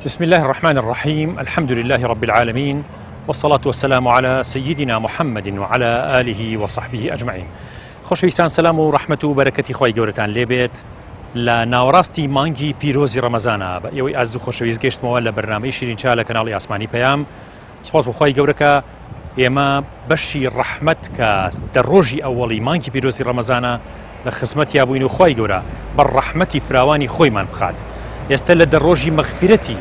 بسم الله الرحمن الرحيم. الحمد لله رب العالمين، والصلاة والسلام على سيدنا محمد وعلى آله وصحبه أجمعين. خۆشەویستان، سلام و ڕەحمەت و بەرەکەتی خۆی گەورەتان لێبێت. لە ناوەڕاستی مانگی پیرۆزی ڕەمەزانە بە ئێوەی ئازیز و خۆشەویست گەشتمەوە لە بەرنامەی شیرینچا لە کەناڵی ئاسمانی پەیام. سوپاس بۆ خۆی گەورەکە ئێمە بەشی ڕەحمەت کە دەڕۆژی ئەوەڵی مانگی پیرۆزی ڕەمەزانە لە خزمەتیا بووین و خۆی گەورە بە ڕەحمەتی فراوانی خۆیمان بخات. ئێستا لە دەڕۆژی مەغفرەتی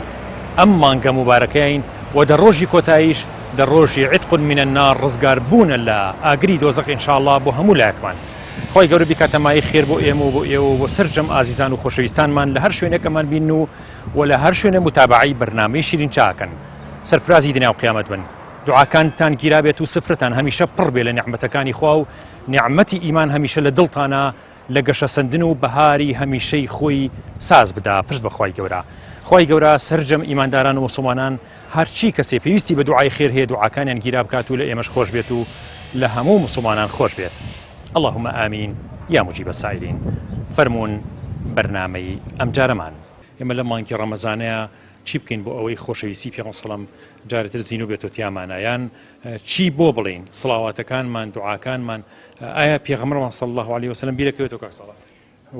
ئەم مانگە مبارەکەین و دەڕۆژی کۆتاییش دەڕۆژی عتق من النار، ڕزگار بوونە لە ئاگری دۆزەق ئینشاءالله بۆ هەموو لایەکمان. خۆی گەورە بیکاتەمای خێر بۆ ئێمە و بۆ ئێوە و بۆ سەرجەم ئازیزان و خۆشەویستانمان لە هەر شوێنێکەمان بین و لە هەر شوێنە متابعەی بەرنامەی شیرینچاکەن. سەرفرازی دنیا و قیامەت بن. دوعاکانتان گیرابێت و سفرتان هەمیشە پڕ بێ لە نیعمەتەکانی خوا و نیعمەتی ئیمان هەمیشە لە دڵتانە، لە گەشەسەندن و بەهاری هەمیشەی خۆی ساز بدا پشت بە خۆی گەورە. خۆی گەورە سەرجەم ئیمانداران و مسلمانان هەرچی کەسێ پێویستی بە دوعای خێر هەیە دوعاکانیان گیرا بکات و لە ئێمەش خۆش بێت و لە هەموو مسلمانان خۆش بێت. اللهم ئامین یا مجیب السائلین. فەرموون بەرنامەی ئەمجارەمان. ئێمە لە مانگی ڕەمەزانەیە چی بکەین بۆ ئەوەی خۆشەویستی پێغەمبەر سەڵەم جارێتر زین و بێتۆ تیامانە، یان چی بۆ بڵین؟ سڵاواتەکانمان، دوعاکانمان ئایا پێغەمبەرمان صلی الله علیه وسلم بیرەکەوێتەوە کاک ساڵح؟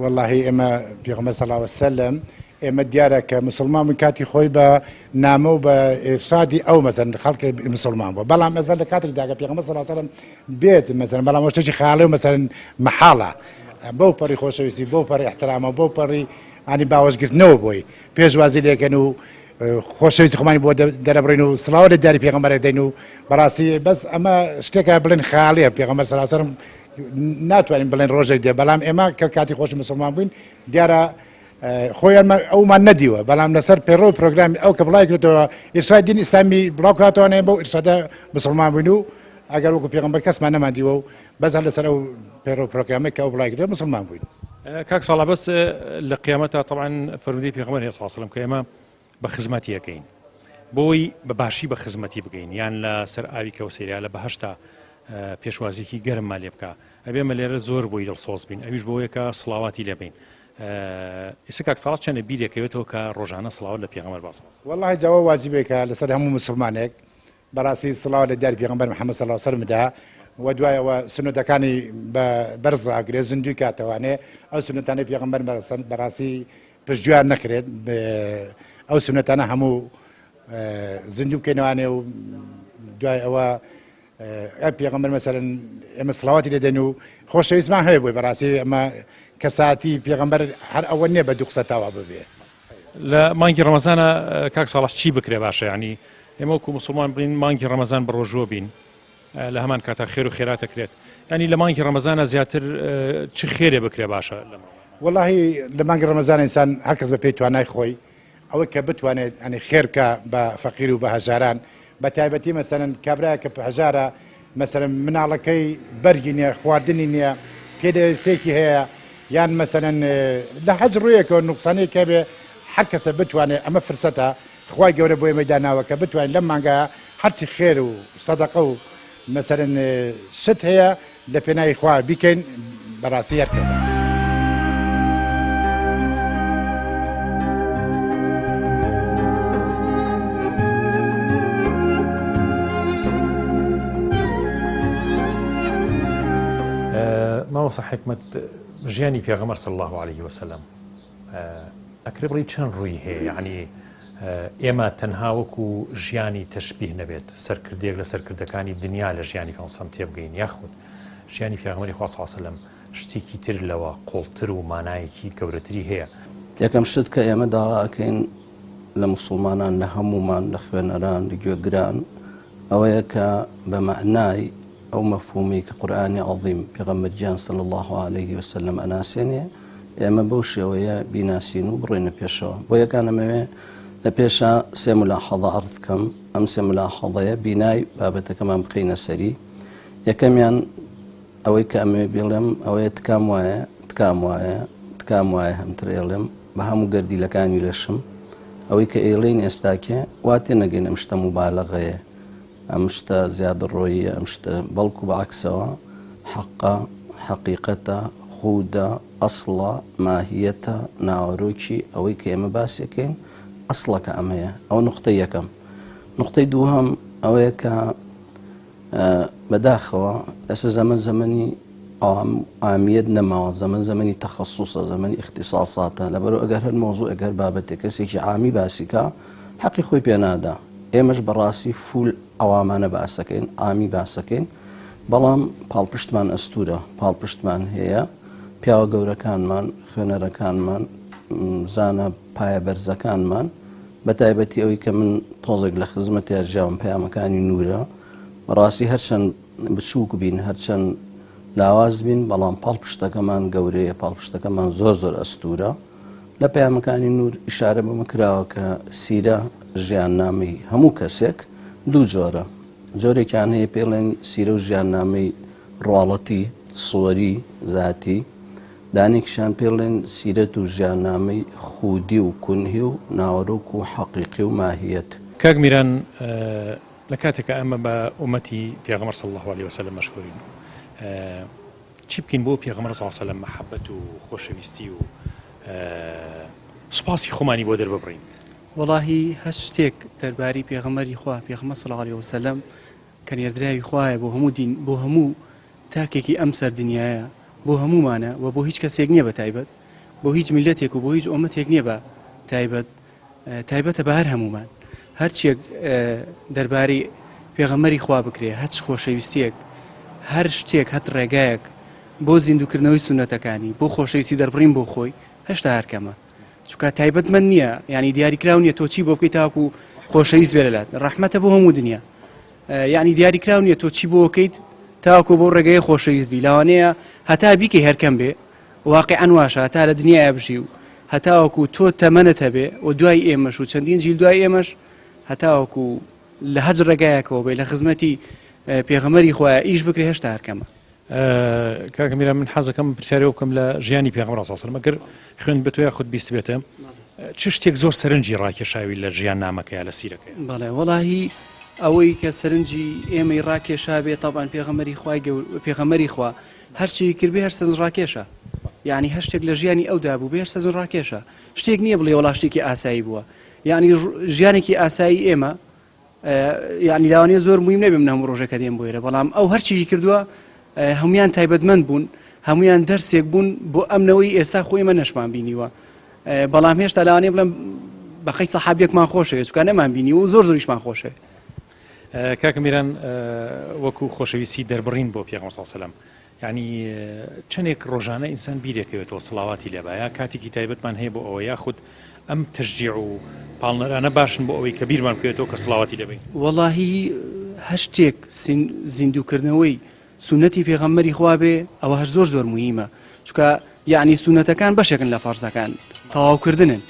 والله ئێمە پێغەمبەر صلی الله علیه وسلم ئێمە دیارە کە مسلمان من کاتی خۆی بە نامە و بە ئێرشادی ئەو مەسەن خەڵکی مسلمان بووە، بەڵام مەسەن لە کاتێکدا کە پێغەمبەر صلی الله علیه وسلم بێت مەسەن بەڵام شتێکی خاڵێ و مەسەن مەحاڵە بەو پەڕی خۆشەویستی، بەو پەڕی احترامە، بەو پەڕی ئانی باوەشگرتنەوە بۆی پێشوازی لێکەن و خۆشەویستی خۆمانی بۆ دەرەبڕین و سڵاو لە دیاری پێغەمبەر دەین و بەڕاستی بەس ئەمە شتێکە بڵێن خاڵیە. پێغەمبەر صلی الله علیه وسلم ناتوانین بڵێن ڕۆژێک دێ، بەڵام ئێمە کە کاتی خۆشی مسلمان بووین دیارە خۆیان ئەومان نەدیوە، بەڵام لەسەر پێڕۆ پرۆگرامی ئەو کە بڵای کردەوە ئیرشاد دین ئیسلامی بڵاوکاتوانێ بەو ئیرشادە مسلمان بووین و ئەگەر وەکو پێغەمبەر کەسمان نەماندیوە و بەس لەسەر ئەو پێڕۆ پرۆگرامی کە ئەو بڵای کردەوە مسلمان بووین. کاک ساڵح بەس لە قیامەتە طبعاً فەرمودەی پێغەمبەر صلی الله علیه وسلم کە ئێمە بە خزمەتی یەکەین، بۆی بەباشی بە خزمەتی بگەین، یان لە سەر ئاوی کەوسەریا لە بەهەشتا پێشوازیکی گەرممان لێ بکە. ئەبێمە لێرە زۆر بۆی دڵسۆز بین، ئەویش بۆیە کە سڵاواتی لێبین. ئێستا کاک ساڵح چەندە بیرێکەوێتەوە کە ڕۆژانە سڵاوات لە پێغەمبەر باس؟ والله جاواب واجبێکە لەسەر هەموو مسلمانێک بەڕاستی سڵاوات لە دیاری پێغەمبەر محەممەد صلی الله علیه وسلم دا و دوایەوە سنەتەکانی بەرز ڕاگرێ زیندوی کاتەوانێ ئەو سنەتانەی پێغەمبەر بەڕاستی پشتگویان نەکرێت، ئەو سنەتانە هەموو زیندوو بکەینەوانێ و دوای ئەوە پێغەمبەر مەسەلەن ئێمە سڵاواتی لێ دەین و خۆشەویستمان هەیە بۆی بەڕاستی ئەمە کەساتی پێغەمبەر هەر ئەوە نییە بە دوو قسە تاوا ببێ. لە مانگی ڕەمەزانە کاک ساڵح چی بکرێ باشە؟ ینی ئێمە وەکو مسلمان بڵین مانگی ڕەمەزان بە ڕۆژوە بین، لە هەمان کاتا خێر و خێراتە کرێت، ینی لە مانگی ڕەمەزانە زیاتر چ خێرێ بکرێ باشە؟ والله لە مانگی ڕەمەزان ئینسان هەر کەس بە پێی توانای خۆی ئەوەی کە بتوانێت ئەنی خێرکە بە فەقیر و بە هەژاران، بە تایبەتی مەسەلەن کابرایە کە هەژارە مەسەلەن مناڵەکەی بەرگی نییە، خواردنی نییە، پێدەویستێکی هەیە، یان مەسەلەن لە حەج ڕوویەکەوە نوقسانەیە کە بێ هەر کەسە بتوانێت ئەمە فرسەتە خوای گەورە بۆ ئێمە داناوە کە بتوانین لەم مانگە هەرچی خێر و سەدەقە و مەسەلەن شت هەیە لە پێناوی خوا بیکەین بەڕاستی یەکەوە. ماوەسە حکمت ژیانی پێغەمبەر صلی الله علیه وسلم ئەکرێ بڵی چەند ڕووی هەیە؟ یعنی ئێمە تەنها وەکو ژیانی تەشبیه نەبێت سەرکردێک لە سەرکردەکانی دنیا لە ژیانی پێغەمبەر تێبگەین، یاخود ژیانی پێغەمبەری خوا صلی الله علیه وسلم شتێکی تر لەوە قوڵتر و مانایەکی گەورەتری هەیە. یەکەم شت کە ئێمە داواکەین لە مسلمانان لە هەمومان لە خوێنەران لە گوێگران ئەوەیە کە بە معنای ئەو مەفهومی کە قورئانی عەظیم پێغەمبەر گیان صلی الله علیه وسلم ئەناسێنێ ئێمە بەو شێوەیە بیناسین و بڕێنە پێشەوە. بۆ یەکانەمەوێ لە پێشە سێ ملاحەظە عەرض بکەم. ئەم سێ ملاحەظەیە بینای بابەتەکەمان بخەینە سەری. یەکەمیان ئەوەی کە ئەمەوێ بڵێم ئەوەیە تکام وایە هەمتر ئێڵێم بە هەموو گەردیلەکانی لەشم ئەوەی کە ئێڵین ئێستاکێ وا تێنەگەین ئەم شتە مبالەغەیە، ئەم شتە زیادڕۆیە، ئەم شتە بەڵکو بەعەکسەوە حەقە، حەقیقەتە، خودە، ئەسڵە، ماهیەتە، ناوەڕۆکی ئەوەی کە ئێمە باسیەکەین ئەسڵەکە ئەمەیە ئەو نقطەی یەکەم. نقطەی دووهەم ئەوەیە کە بەداخەوە ئێستا زەمەنی ئامیەت نەماوە، زەمەنی تەخەسوسە، زەمەنی اختصاساتە، لەبەرەوە ئەگەر هەر مۆزوع ئەگەر بابەتێک کەسێکی عامی باسیکە حەقی خۆی پێنادا. ئێمەش بەڕاستی فول ئەوامانە باسەکەین، ئامی باسەکەین، بەڵام پاڵپشتمان ئەستورە، پاڵپشتمان هەیە، پیاوە گەورەکانمان، خوێنەرەکانمان، زانە پایە بەرزەکانمان، بە تایبەتی ئەوەی کە من تۆزێک لە خزمەتیا ژیاوم پەیامەکانی نورە، بەڕاستی هەرچەند بچووک بین، هەرچەند لاواز بین، بەڵام پاڵپشتەکەمان گەورەیە، پاڵپشتەکەمان زۆر ئەستورە. لە پەیامەکانی نور ئیشارە بەمە کراوە کە سیرە ژیاننامەی هەموو کەسێک دوو جۆرە، جۆرێکیان هەیە پێڵێن سیرە و ژیاننامەی ڕواڵەتی سۆری زاتی، دانێکیشان پێڵێن سیرەت و ژیاننامەی خودی و کونهی و ناوەڕۆک و حەقیقی و ماهیەت. کاک میران، لە کاتێکە ئەمە بە ئومەتی پێغەمبەر صلی الله عليه وسلم مەشهورین، چی بکەین بۆ پێغەمبەر صلی الله عليه وسلم محەبەت و خۆشەویستی و سوپاسی خۆمانی بۆ دەرببڕین؟ وەڵاهی هەست شتێک دەربارەی پێغەمبەری خوا پێغەمبەر صلی الله عليه وسلم کە نێردراوی خوایە بۆ هەموو دین، بۆ هەموو تاکێکی ئەم سەر دنیاە، بۆ هەمومانە و بۆ هیچ کەسێک نییە بە تایبەت، بۆ هیچ میلەتێک و بۆ هیچ ئومەتێک نییە بە تایبەتە بە هەر هەمومان. هەرچێک دەربارەی پێغەمبەری خوا بکرێ، هەچ خۆشەویستیەک، هەر شتێک، هەت ڕێگایەک بۆ زیندوکردنەوەی سونەتەکانی، بۆ خۆشەویستی دەربڕین بۆ خۆی، هەشتا هەرکەمە، چونکە تایبەتمەند نییە، ینی دیاریکراو نییە تۆ چی بۆ بکەیت تاکو خۆشەویست بێ لەلات، ڕەحمەتە بۆ هەموو دنیا، ینی دیاریکراو نییە تۆ چی بۆ بکەیت تاکو بۆ ڕێگەی خۆشەویست بی، لاوانەیە هەتا بیکەی هەرکەم بێ، واقعەن واشە هەتا لە دنیای بژی و هەتاوەکو تۆ تەمەنت هەبێ و دوای ئێمەش و چەندین جیل دوای ئێمەش هەتاوەکو لە هەج ڕێگایەکەوە بێ، لە خزمەتی پێغەمبەری خۆیان ئیش بکرێ، هەشتا هەرکەمە. کاک میران، من حەزەکەم پرسیارەوە بکەم لە ژیانی پێغەمبەر صلی الله عليه وسلم، ئەگەر خوێن بە تۆ یاخود بیست بێتە، چ شتێک زۆر سەرنجی ڕاکێشاوی لە ژیان نامەکەیە لە سیرەکەی؟ بەڵێ وەڵاهی ئەوەی کە سەرنجی ئێمەی ڕاکێشا بێت تەبان پێغەمبەری خوا هەرچی کردبێ هەر سەرنج ڕاکێشە، یعنی هەر شتێک لە ژیانی ئەودا بوو بێ هەر سەرنج ڕاکێشە، شتێک نییە بڵێ وەڵا شتێکی ئاسایی بووە، یعنی ژیانێکی ئاسایی ئێمە یعنی لاوانەیە زۆر موهیم نەبێ من هەموو ڕۆژەکە دێم بۆیرە، بەڵام ئەو هەرچی کردووە هەمویان تایبەتمەند بوون، هەمویان دەرسێک بوون بۆ ئەمنەوەی ئێستا خۆی ئێمە نەشمان بینیوە، بەڵام هێشتا لاوانەیە بڵێم بەقەی سەحابیەکمان خۆشەوێت، چونکە نەمان بینی و زۆریشمان خۆشەوێت. کاک میران، وەکو خۆشەویستی دەربڕین بۆ پێغەمبەر صلی الله عليه وسلم، یعنی چەندێک ڕۆژانە ئینسان بیرێکەوێتەوە سڵاواتی لێبایە، کاتێکی تایبەتمان هەیە بۆ ئەوە یاخود ئەم تەشجیع و پاڵنەرانە باشن بۆ ئەوەی کە بیرمان بکەوێتەوە کە سڵاواتی لێبین؟ وەڵاهی هەر شتێک زیندوکردنەوەی سونەتی پێغەمبەری خوا بێ ئەوە هەر زۆر موهیمە، چونکە یعنی سونەتەکان بەشێکن لە فەرزەکان، تەواوکردنن.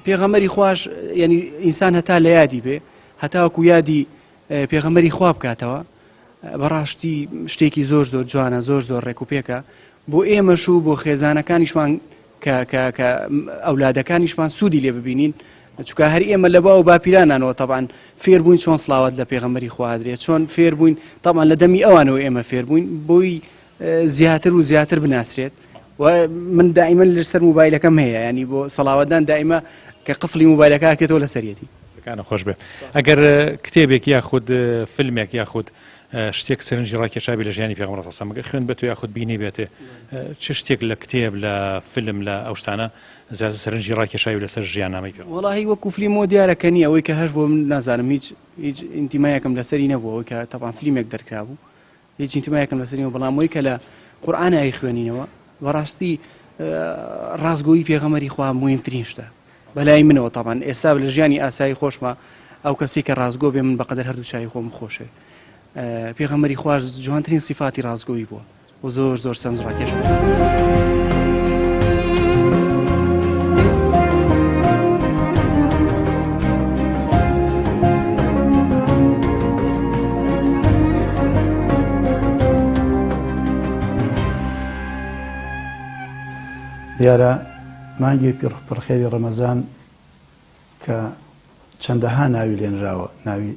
پێغەمبەری خوش یعنی ئینسان هەتا لە یادی بێ، هەتاوەکو یادی پێغەمبەری خوا بکاتەوە، بەڕاستی شتێکی زۆر جوانە، زۆر ڕێکوپێکە بۆ ئێمەش و بۆ خێزانەکانیشمان کە ئەولادەکانیشمان سوودی لێ ببینین، چونکە هەر ئێمە لە باو باپیرانانەوە تەبعاً فێر بووین چۆن سڵاوات لە پێغەمبەری خوا درێت، چۆن فێر بووین تەبعاً لە دەمی ئەوانەوە ئێمە فێر بووین بۆی زیاتر و زیاتر بناسرێت. و من دائما لەسەر موبایلەکەم هەیە، ینی بۆ سەڵاوەتدان دائما کە قفلی موبایلەکە کێتەوە لە سەرەتی. سەکانە خۆش بێ. ئەگەر کتێبێک یاخود فیلمێک یاخود شتێک سەرنجی ڕاکێشابی لە ژیانی پێغەمبەر صلی الله عليه وسلم خوێن بێت و یاخود بینی بێتێ، چ شتێک لە کتێب لە فیلم لە ئەو شتانە زیاتر سەرنجی ڕاکێشاوی لەسەر ژیاننامەی پێ؟ وەڵاهی وەکو فیلمۆ دیارەکە نییە، ئەوەی کە هەش بۆ من نازانم هیچ ئینتیمایەکەم لەسەری نەبووە، ئەوەی کە تەبعاً فیلمێک دەرکرا بوو هیچ ئینتیمایەکەم لەسەری نەبوو، بەڵام ئەوەی کە لە قورئانە خوێنینەوە بەڕاستی ڕازگۆیی پێغەمبەری خوا مهمترین شتە بەلای منەوە. تەبعاً ئێستا لە ژیانی ئاسایی خۆشمە ئەو کەسی کە ڕازگۆ بێ من بەقەدەر هەردوو چای خۆم خۆشێ. پێغەمبەری خوا جوانترین سیفاتی ڕازگۆیی بووە و زۆر سەرنج ڕاکێش بوو. دیارە مانگی پڕخێری ڕەمەزان کە چەندەها ناوی لێنراوە، ناوی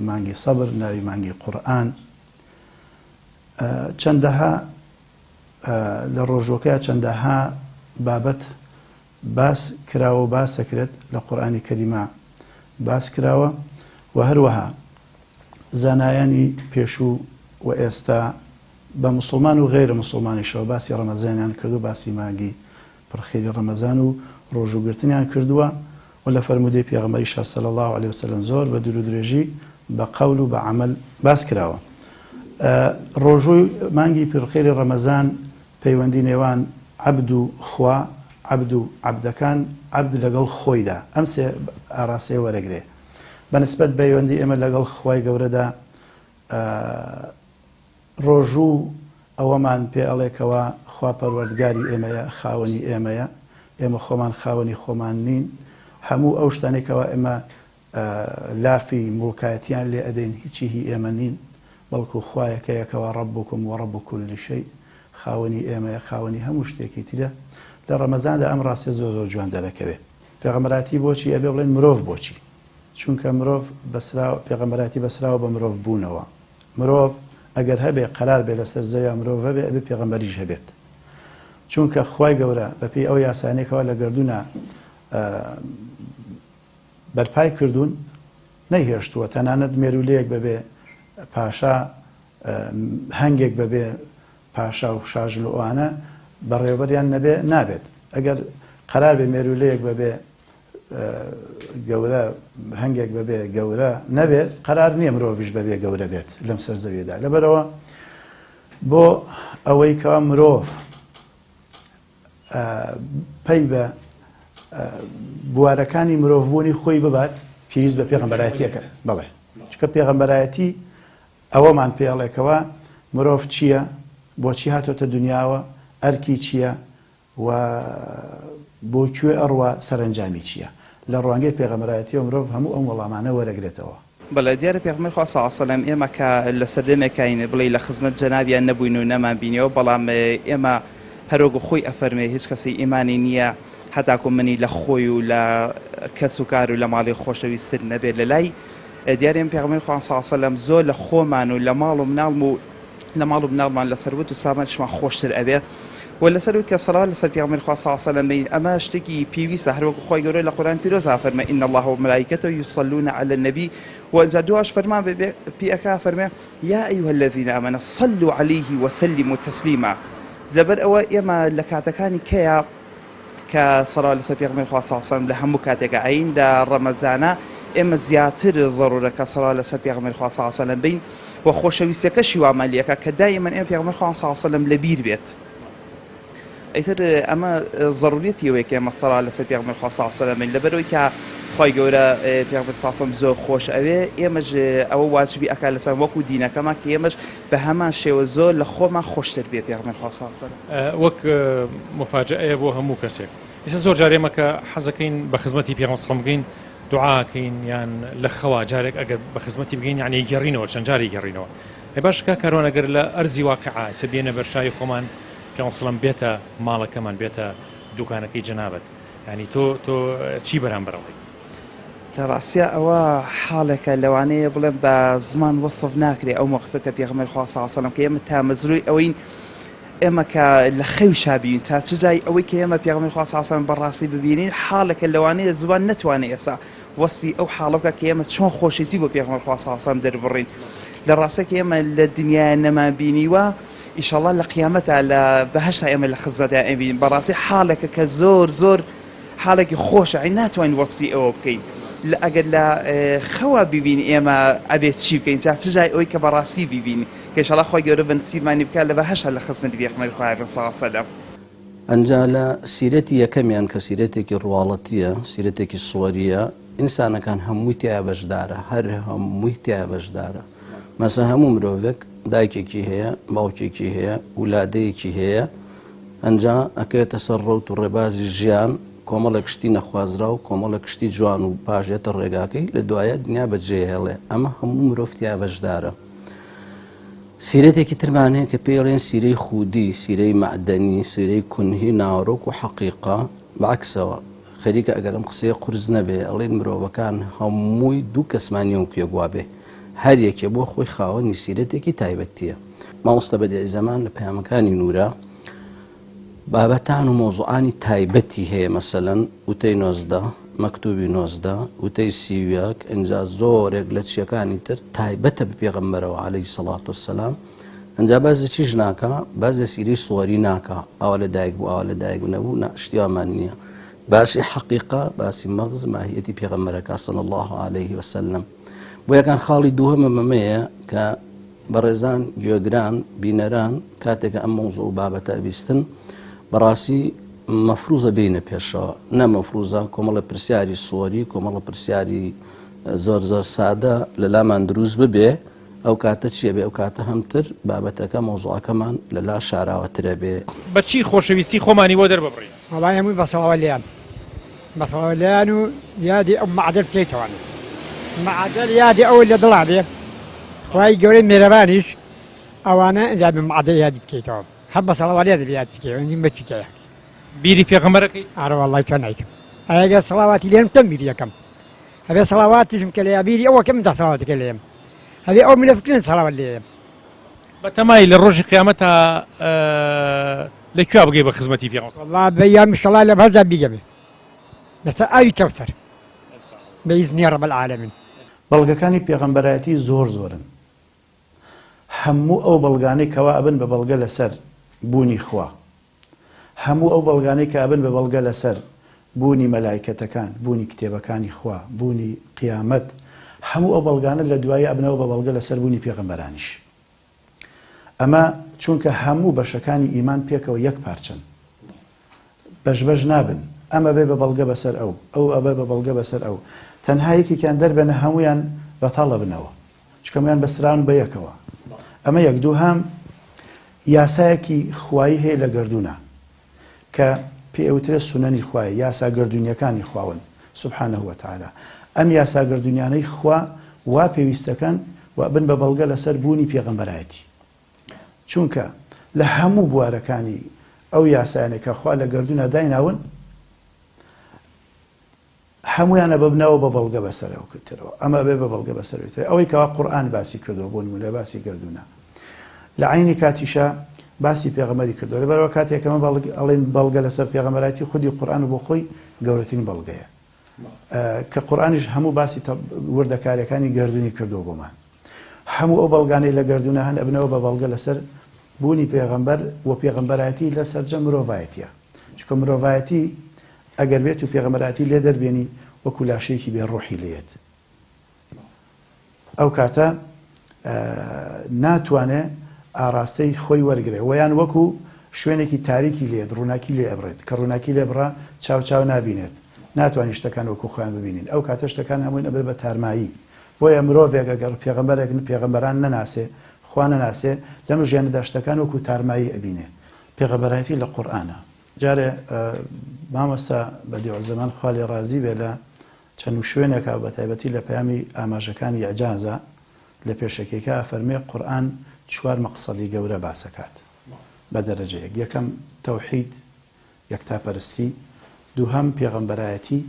مانگی سەبر، ناوی مانگی قورئان، چەندەها لە ڕۆژۆکەیە چەندەها بابەت باس کراوە باس دەکرێت لە قورئانی کەریمە باس کراوە و هەروەها زانایانی پێشوو و ئێستا بە مسلمان و غێرە مسلمانیشەوە باسی ڕەمەزانیان کردو باسی مانگی پڕخێری ڕەمەزان و ڕۆژوگرتنیان کردووە و لە فەرمودەی پێغەمبەری صلی الله علیه وسلم زۆر بە دوور و درێژی بە قەول و بە عەمەل باس کراوە. ڕۆژووی مانگی پڕخێری ڕەمەزان پەیوەندی نێوان عەبد و خوا عەبد و عەبدەکان عەبد لەگەڵ خۆیدا ئەم سێ ئاراسەیە وەرەگرێ بەنسبەت پەیوەندی ئێمە لەگەڵ خوای گەورەدا ڕۆژوو ئەوەمان پێ ئەڵێکەوە خوا پەروەردگاری ئێمەیە خاوەنی ئێمەیە ئێمە خۆمان خاوەنی خۆمان نین هەموو ئەو شتانێکەوە ئێمە لافی مڵکایەتیان لێ ئەدەین هیچی هی ئێمە نین بەڵکو خوایەکەیەکەوە ڕەبوکم و ڕەب كل شەی خاوەنی ئێمەیە خاوەنی هەموو شتێکی ترە. لە ڕەمەزاندا ئەم ڕاستیە زۆر جوان دەرەکەوێت. پێغەمبەراتی بۆچی ئەبێ بڵێن مرۆڤ بۆچی؟ چونکە مرۆڤ پێغەمبەراتی بەسراوە بە مرۆڤ بوونەوە. مرۆڤ ئەگەر هەبێ قەرار بێ لەسەر زەویا مرۆڤ هەبێ ئەبێ پێغەمبەریش هەبێت چونکە خوای گەورە بەپێی ئەو یاسانێکەوە لە گردوونە بەرپای کردوون نەیهێشتووە تەنانەت مێرولەیەک بەبێ پاشا هەنگێک بەبێ پاشا و شاژن و ئەوانە بەڕێوەبەریان نەبێ نابێت ئەگەر قەرار بێ مێرولەیەک بەبێ گەورە هەنگێک بەبێ گەورە نەبێت قەرار نییە مرۆڤیش بەبێ گەورە بێت لەم سەر زەویەدا لەبەرەوە بۆ ئەوەی کەوا مرۆڤ پەی بە بوارەکانی مرۆڤبوونی خۆی ببات پێویست بە پێغەمبەرایەتیەکە بەڵێ چکە پێغەمبەرایەتی ئەوەمان پێڵێکەوە مرۆڤ چییە بۆچی هاتۆتە دنیاوە ئەرکی چییە و بۆ کوێ ئەڕوا سەرنجامی چییە لە ڕوانگەی پێغەمبەرایەتی و مرۆڤ هەموو ئەم وەڵامانە وەرەگرێتەوە. بەڵێ دیارە پێغەمبەر خوا صلی الله علیه و سلم ئێمە کە لە سەردەمێکین بڵێ لە خزمەت جەنابیان نەبووین و نەمان بینیەوە بەڵام ئێمە هەروەکو خۆی ئەفەرمێ هیچ کەسی ئیمانی نییە هەتاکو منی لە خۆی و لە کەس و کار و لە ماڵی خۆشەویستتر نەبێت لە لای دیارێن پێغەمبەر خوا صلی الله علیه و سلم زۆر لە خۆمان و لە ماڵ و مناڵمان لە سەروەت و سامانشمان خۆشتر ئەبێ و لەسەر کە سەڵات لەسەر پێغەمبەر خوا صلی الله علیه و سلم ئەمە شتێکی پێویستە هەروەکو خۆی گەورە لە قورئان پیرۆزدا فەرمێ إن الله وملائكته يصلون على النبي وإذا دعاش فرمان بأكا فرمان يا أيها الذين آمنوا صلوا عليه وسلموا تسليما لبر أو إما لكاتكاني كيا كصلاة لسر پێغەمبەر خوا صلی الله علیه و سلم لە هەموو کاتێکە ئەین لە ڕەمەزانە ئێمە زیاتر ضرورە کە سەڵات لەسەر پێغەمبەر خوا صلی الله علیه و سلم بین و خۆشەویستیەکەشی وامەلیەکە کە دائما ئێمە پێغەمبەر خوا صلی الله علیه و سلم لەبیر بێت. ئەیتر ئەمە ضرورەتی ئەوەیە کە ئێمە سەڵات لەسەر پێغەمبەر خوا صلی الله علیه و سلم لەبەرەوەی کە خۆی گەورە پێغەمبەر صلی الله علیه و سلم زۆر خۆش ئەوێ ئێمەش ئەوە واجبی ئەکا لەسەر وەکو دینەکەمان کە ئێمەش بە هەمان شێوە زۆر لە خۆمان خۆشتر بێ پێغەمبەر خوا صلی الله علیه و سلم. وەک مفاجئەیە بۆ هەموو کەسێک ئێستا زۆر جارێ ئێمە کە حەزەکەین بە خزمەتی پێغەمبەر صلی الله علیه و سلم بگەین دوعاکەین یان لە خەوا جارێک ئەگەر بە خزمەتی بگەین یعنی گەڕینەوە چەند جاری گەڕینەوە باشکە کارۆن ئەگەر لە ئەرزی واقعە ئێستا بێنە بەرشای خۆمان پێغەمبەر صلی الله علیه و سلم بێتە ماڵەکەمان بێتە دوکانەکەی جەنابەت ینی تۆ چی بەرامبەرەڵی؟ لە ڕاستیە ئەوە حاڵێکە لەوانەیە بڵێن بە زمان وەسف ناکرێ ئەو موقفەکە پێغەمبەر خوا صلی الله علیه و سلم کە ئێمە تا مەزروی ئەوەین ئێمە کە لە خەوی شابین تا چ جای ئەوەی کە ئێمە پێغەمبەر خوا صلی الله علیه و سلم بەڕاستی ببینین حاڵێکە لەوانەیە زوان نەتوانێت ئێستا وەسفی ئەو حاڵەکە کە ئێمە چۆن خۆشەویستی بۆ پێغەمبەر خوا صلی الله علیه و سلم دەربڕین لە ڕاستە کە ئێمە لە دنیای نەمان بینیوە ئیشەڵڵا لە قیامەتە لە بەهەشتا ئێمە لە خزمەتدا ئەبین بەڕاستی حاڵێکە کە زۆر حاڵێکی خۆشە ئەی ناتوانین وەسفی ئەوە بکەین ئەگەر لە خەوا ببین ئێمە ئەبێت چی بکەین جا چ جای ئەوەی کە بەڕاستی ببین کە ئیشەڵڵا خۆی گەورە بنسیبمانی بکات لە بەهەشتا لە خزمەتی پێغەمبەر خوا صلی الله علیه و سلم. ئەنجا لە سیرەتی یەکەمیان کە سیرەتێکی ڕواڵەتیە سیرەتێکی سووەریە ئینسانەکان هەمووی تیا بەشدارە هەر هەمووی تیا بەشدارە مەسە هەموو مرۆڤێک دایکێکی هەیە باوکێکی هەیە وولادەیەکی هەیە ئەنجا ئەکەوێتە سەر ڕەوت و ڕێبازی ژیان کۆمەڵە کشتی نەخوازرا و کۆمەڵە کشتی جوان و پاژێتە ڕێگاکەی لە دوایە دنیا بەجێ هێڵێ ئەمە هەموو مرۆڤ تیا بەشدارە. سیرەتێکی ترمانەیە کە پێڵێن سیرەی خودی سیرەی معدەنی سیرەی کونهی ناوەڕۆک و حەقیقە بەعکسەوە خەریکە ئەگەر ئەم قسەیە قورس نەبێ ئەڵێن مرۆڤەکان هەمووی دوو کەسمانیە و پێگوا بێ هەر یەکێ بۆ خۆی خاوەنی سیرەتێکی تایبەتیە. مامۆستا بەدیعی زەمان لە پەیامەکانی نورە بابەتان و مۆزوعانی تایبەتی هەیە مەسەلەن وتەی 19 مەکتوبی 19 وتەی سیویەک ئەنجا زۆرێک لە چیەکانی تر تایبەتە بە پێغەمبەرەوە عەلەیهی سەڵات وەسەلام ئەنجا بازی چیش ناکە باز لە سیری سووەری ناکە ئەوە لە دایک بوو ئەوە لە دایک نەبوو شتیوامان نییە باسی حەقیقە باسی مەغز ماهیەتی پێغەمبەرەکە صلی الله عەلەیه وسەلەم بۆ یەکان خاڵی دووهەمە مەمەیە کە بەڕێزان گوێگران بینەران کاتێکە ئەم مەوزوع و بابەتە بیستن بەڕاستی مەفروزە بینە پێشەوە نە مەفروزە کۆمەڵە پرسیاری سووەری کۆمەڵە پرسیاری زۆر زۆر سادە لە لامان دروست ببێ ئەو کاتە چیە بێ ئەو کاتە هەمتر بابەتەکە مەوزوعەکەمان لەلا شاراوەترە بێ بەچی خۆشەویستی خۆمانی بۆ دەرببڕین وڵای هەمووی بەسەڵەوە لیان بەسەڵەوە لیان و یادی ئەو معدل بکەیتەوە معدل یادی ئەو لە دڵا بێ وای گەورەی میێرەبانیش ئەوانە ئەنجام معدل یادی بکەیتەوە هەم بەسەڵەوە لێ دەبێ یاد بکەیت ئەنجیم بچیکەیە بیری پێغەمبەرەکەی ئارە وەڵای تۆ نایکەم ئەگەر سەڵاواتی لێم تەم بیری یەکەم هەبێ سەڵاواتیشم کە لە یابیری ئەوە کەم تا سەڵاواتەکە لێم هەبێ ئەو ملەفکردن سەڵاوات لێم بەتەمای لە ڕۆژی قیامەتە لەکوێ بگەی بە خزمەتی پێغەمبەر والله بەیان مشتڵا لە بەردا بیگەمێ لەسەر ئاوی کەوسەر بەئیزنی ڕەب العالەمین بەڵگەکانی پێغەمبەرایەتی زۆر زۆرن هەموو ئەو بەڵگانەی کەوا ئەبن بە بەڵگە لەسەر بوونی خوا هەموو ئەو بەڵگانەی کە ئەبن بە بەڵگە لەسەر بوونی مەلایکەتەکان بوونی کتێبەکانی خوا بوونی قیامەت هەموو ئەو بەڵگانە لە دوای ئەبنەوە بە بەڵگە لەسەر بوونی پێغەمبەرانیش ئەمە چونکە هەموو بەشەکانی ئیمان پێکەوە یەک پارچن بەش نابن ئەمە بێ بە بەڵگە بەسەر ئەو ئەبێ بە بەڵگە بەسەر ئەو تەنها یەکێکیان دەربێنە هەمویان بەتاڵە بنەوە چکەمیان بەسران بە یەکەوە ئەمە یەک دوو هەم یاسایەکی خوایی هەیە لە گردوونە کە پێوترە سونەنی خوای یاسا گردونیەکانی خواوەند سبحانه وتعالى ئەم یاسا گردونیانەی خوا وا پێویستەکەن و بن بە بەڵگە لەسەر بوونی پێغەمبەرایەتی چونکە لە هەموو بوارەکانی ئەو یاسایانێک کە خوا لە گردوونە دایناون هەمویانە ببنەوە بە بەڵگە بەسەرەوە کردەوە ئەمە بێ بە بەڵگە بەسەرەوەی ئەوەی کەوا قورئان باسی کردەوە بۆ نمونە باسی گردوونە لە عینی کاتیشە باسی پێغەمبەری کردەوە لەبەرەوە کاتێکەمە ئەڵێن بەڵگە لەسەر پێغەمبەرایەتی خودی قورئان بۆ خۆی گەورەترین بەڵگەیە کە قورئانیش هەموو باسی وردەکاریەکانی گردوونی کردەوە بۆمان هەموو ئەو بەڵگانەی لە گردوونە هەن ئەبنەوە بە بەڵگە لەسەر بوونی پێغەمبەر و پێغەمبەرایەتی لەسەر جە مرۆڤایەتیە چونکە مرۆڤایەتی ئەگەر بێت و پێغەمبەرایەتی لێ دەربێنی وەکو لاشەیەکی بێڕۆحی لێت ئەو کاتە ناتوانێت ئاراستەی خۆی وەرگێ وەیان وەکو شوێنێکی تاریکی لێت ڕووناکی لێ ئەبڕێت کە ڕووناکی لێ بڕا چاو نابینێت ناتوانانی شتەکان وەکو خۆیان ببینین ئەو کاتە شتەکان هەمووی ئەبێت بە تارمایی بۆیە مرۆڤێک ئەگەر پێغەمبەران نەناسێ خوا نەناسێ لەم ژیانەدا شتەکان وەکو تارمایی ئەبینێ پێغەمبەرایەتی لە قورئانە جارێ مامۆستا بەدیعوزەمان خوا لێ ڕازی بێ لە چەند شوێنێکە بە تایبەتی لە پەیامی ئاماژەکانی ئیعجازە لە پێشەکێکە فەرمێ قورئان 4 مەقسەدی گەورە باسەکات بە دەرەجەیەک یەکەم تەوحید یەکتاپەرستی دووهەم پێغەمبەرایەتی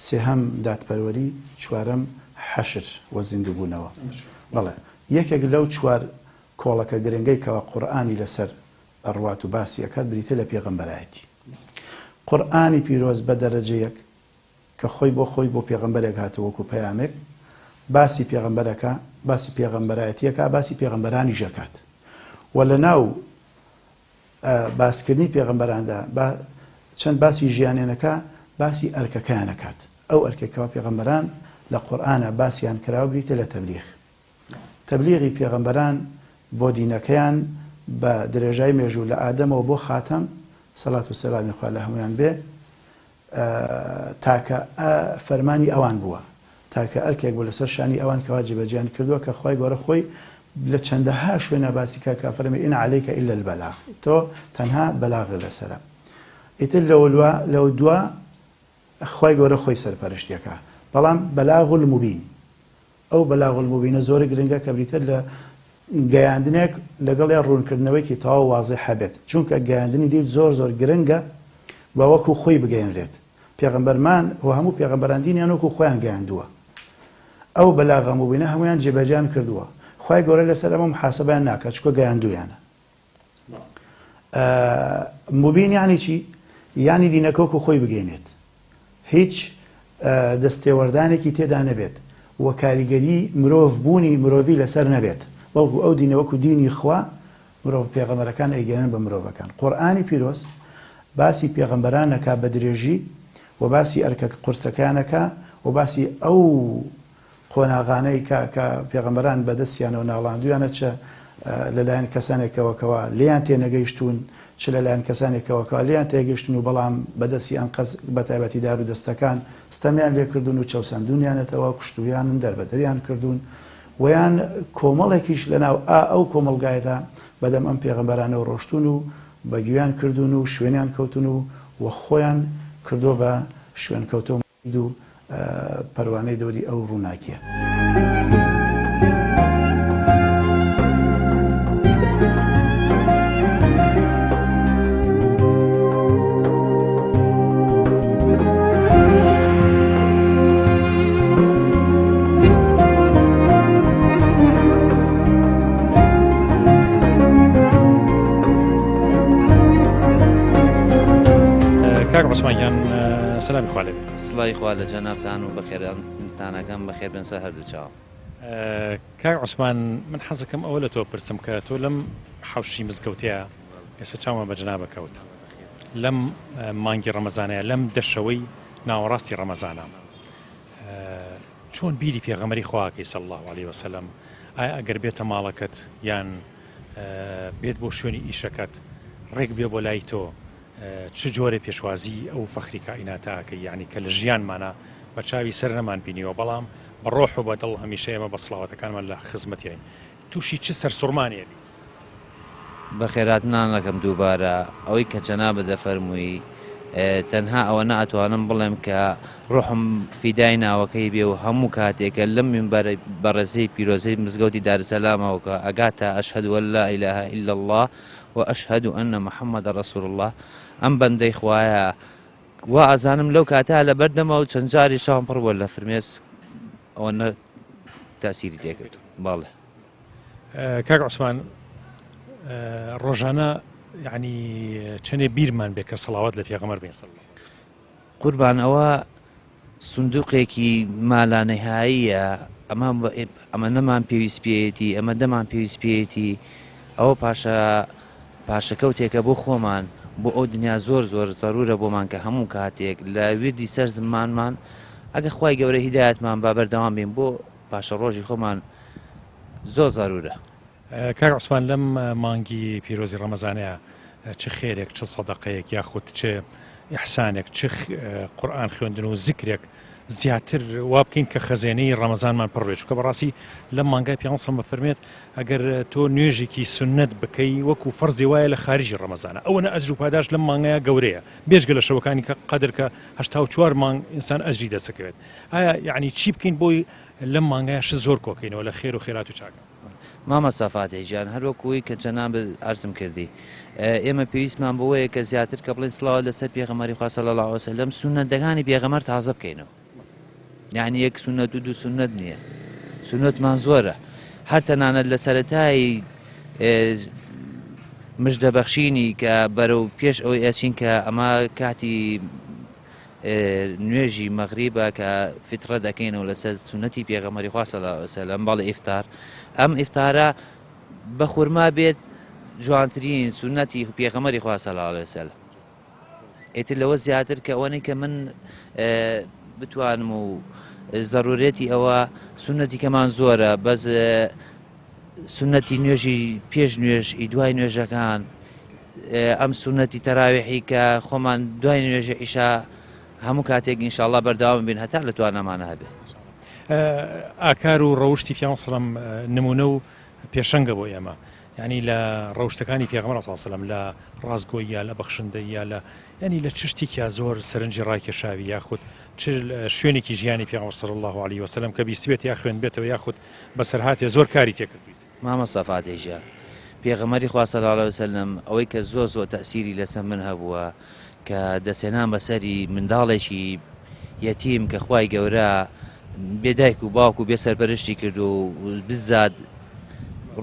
سێهەم دادپەروەری چوارەم حەشر وە زیندووبوونەوە بەڵێ یەکێک لەو 4 کۆڵەکە گرنگەی کەوە قورئانی لەسەر ئەڕوات و باسی ئەکات بریتە لە پێغەمبەرایەتی قورئانی پیرۆز بە دەرەجەیەک کە خۆی بۆ پێغەمبەرێک هاتە وەکو پەیامێک باسی پێغەمبەرەکە باسی پێغەمبەرایەتیەکە باسی پێغەمبەرانی ژەکات و لە ناو باسکردنی پێغەمبەراندا چەند باسی ژیانێنەکە باسی ئەرکەکەیانەکات ئەو ئەرکێکەوە پێغەمبەران لە قورئانە باسییان کراوە بریتە لە تەبلیغی پێغەمبەران بۆ دینەکەیان بە درێژای مێژوو لە ئادەمەوە بۆ خاتەم سەڵات و سەلامی خوا لە هەمویان بێ تاکە فەرمانی ئەوان بووە تاکە ئەرکێک بۆ لەسەر شانی ئەوان کەوا جێبەجیان کردووە کە خوای گەورە خۆی لە چەندەها شوێنە باسی کە فەرمێ ئین عەلەیکە ئیلا البەلاغ تۆ تەنها بەلاغ لەسەرە ئیتر لەو دووە خوای گەورە خۆی سەرپەرشتیەکە بەڵام بەلاغ الموبین ئەو بەلاغ الموبینە زۆر گرنگە کە بریتر لە گەیاندنێک لەگەڵ یا ڕوونکردنەوەیکی تەواو واضح هەبێت چونکە گەیاندنی دیت زۆر گرنگە بە وەکو خۆی بگەیەنرێت پێغەمبەرمان و هەموو پێغەمبەران دینیان وەکو خۆیان گەیاندووە ئەو بەلاغ الموبینە هەمویان جێبەجیان کردووە خوای گەورە لەسەر ئەمە محاسەبەیان ناکات چکۆ گەیاندویانە مبین یعنی چی؟ یعنی دینەکەوکو خۆی بگەینێت هیچ دەستێوەردانێکی تێدا نەبێت و کاریگەری مرۆڤ بوونی مرۆڤی لەسەر نەبێت بەڵکو ئەو دینەوەکو دینی خوا مرۆڤ پێغەمبەرەکان ئەیگەێنن بە مرۆڤەکان قورئانی پیرۆز باسی پێغەمبەرانەکە بە درێژی و باسی ئەرکە قورسەکانەکە و باسی ئەو قۆناغانەی کە پێغەمبەران بەدەستیانەوە ناڵاندویانە چە لەلایەن کەسانێکەوەکەوە لێیان تێنەگەیشتون چ لەلایەن کەسانێکەوەکەوە لێیان تێگەیشتن و بەڵام بەدەستی ئەم قەس بەتایبەتی دار و دەستەکان ستەمیان لێکردون و چەوسەندونیانێتەوە کوشتویان دەربەدەریان کردوون ویان کۆمەڵێکیش لەناو ئەو کۆمەلگایەدا بەدەم ئەم پێغەمبەرانەوە ڕۆشتون و بەگویان کردوون و شوێنیان کەوتون و خۆیان کردو بە شوێن کەوتۆ و پەروانەی دەوری ئەو ڕووناکیە. کاک عوسمانیان سلامی خوا لێبێ. سڵای خوا لە جەنابتان و بەخێرانتانەکەم بەخێر بن سەر هەردوو چاوم. کاک عوسمان من حەزەکەم ئەوە لە تۆ پرسم کە تۆ لەم حەوشی مزگەوتەیە ئێستا چاومە بە جەنابە کەوت لەم مانگی ڕەمەزانەیە لەم دەشەوەی ناوەڕاستی ڕەمەزانە چۆن بیری پێغەمبەری خواکەی صلی الله علیه وسلم ئایا ئەگەر بێتە ماڵەکەت یان بێت بۆ شوێنی ئیشەکەت ڕێک بێ بۆ لای تۆ چ جۆرە پێشوازی ئەو فەخری کائیناتەکە یعنی کە لە ژیانمانە بە چاوی سەر نەمان بینیوە بەڵام بە ڕۆح و بە دڵ هەمیشە ئێمە بە سڵاواتەکانمان لە خزمەتیین تووشی چ سەرسوڕمانیە بیت بەخێراتنانەکەم دووبارە ئەوەی کە جەنابە دەفەرمووی تەنها ئەوە نەئەتوانم بڵێم کە ڕۆحم فیدای ناوەکەی بێ و هەموو کاتێکە لەم منبەرە بەڕێزەی پیرۆزەی مزگەوتی دارسەلامەوەکە ئەگاتە ئەشهەد ئەن لا ئیلاهە ئیلا الله وأشهد أن محمد رسول الله ئەم بەندەی خوایە وا ئەزانم لەو کاتە لە بەردەمە و چەند جاری شام پڕ بووە لە فرمێس ئەوە تاسیری تێکرد باڵێ. کاک عوسمان ڕۆژانە یعنی چەندێ بیرمان بێ کە سەڵاوات لە پێغەمبەر بێن سەڵ قوربان ئەوە سندوقێکی مالانەهاییە ئەمە نەمان پێویست پێیەتی ئەمە دەمان پێویست پێیەتی ئەوە پاشەکەوتێکە بۆ خۆمان بۆ ئەو دنیا زۆر زۆر زەرورە بۆمان کە هەموو کاتێک لە وردی سەر زمانمان ئەگە خوای گەورە هیدایەتمان با بەردەوام بین بۆ پاشە ڕۆژی خۆمان زۆر زەرورە. کاک عوسمان لەم مانگی پیرۆزی ڕەمەزانەیە چ خێرێک چ سەدەقەیەک یاخود چ ئیحسانێک چ قورئان خوێندن و زیکرێک زیاتر وا بکەین کە خەزێنەی ڕەمەزانمان پڕبێت چونکە بەڕاستی لەم مانگای پێغەمبەر سەڵ بەفەرمێت ئەگەر تۆ نوێژێکی سنت بکەی وەکو فەرزی وایە لە خارجی ڕەمەزانە ئەوەنە ئەجر و پاداش لەم مانگایە گەورەیە بێژگە لە شەوەکانی کە قەدر کە 84 مانگ ئینسان ئەجری دەسەکەوێت. ئایا یعنی چی بکەین بۆی لەم مانگایە زۆر کۆکەینەوە لە خێر و خێرات و چاکە؟ مامە سەفاتێ گیان هەروەکوی کە جەناب ئەرزم کردی ئێمە پێویستمان بەوەیە کە زیاتر کە بڵین سڵاوات لەسەر پێغەمبەری خوا صلی الله علیه وسلم سونەتەکانی پێغەمبەر تازە بکەینەوە. یعنی یەک سونەت و دوو سونەت نییە سونەتمان زۆرە هەر تەنانەت لە سەرەتای مژدەبەخشینی کە بەرەو پێش ئەوەی ئەچین کە ئەمە کاتی نوێژی مەغریبە کە فترە دەکەینەوە لەسەر سونەتی پێغەمبەری خوا صلی الله علیه وسلم باڵە ئیفتار ئەم ئیفتارە بە خورما بێت جوانترین سونەتی پێغەمبەری خوا صلی الله علیه وسلم. ئیتر لەوە زیاتر کە ئەوەی کە من بتوانم و ضرورەتی ئەوە سونەتی کەمان زۆرە بەس سونەتی نوێژی پێش نوێژ دوای نوێژەکان ئەم سونەتی تەراویحی کە خۆمان دوای نوێژە ئیشا هەموو کاتێک ئینشاءالله بەردەوام بین هەتا لە توانەمانە هەبێت. ئاکار و ڕەوشتی پێغەمبەر سەڵەم نمونە و پێشەنگە بۆ ئێمە ینی لە ڕەوشتەکانی پێغەمبەر صلی الله علیه وسلم لە ڕازگۆییە لە بەخشندەیە لە ینی لە چ شتێکە زۆر سەرنجی ڕاکێشاوی یاخود چ شوێنێکی ژیانی پێغەمبەر صلی الله علیه وسلم کە بیستوێت یا خوێن بێتەوە یاخود بەسەرهاتێ زۆر کاری تێکردویت. مامە سەفاتێ ژیان پێغەمبەری خوا صلی الله علیه وسلم ئەوەی کە زۆر زۆر تەئسیری لەسەر من هەبووە کە دەسێنان بەسەری منداڵێکی یەتیم کە خوای گەورە بێدایک و باوک و بێسەرپەرشتی کرد و بزاد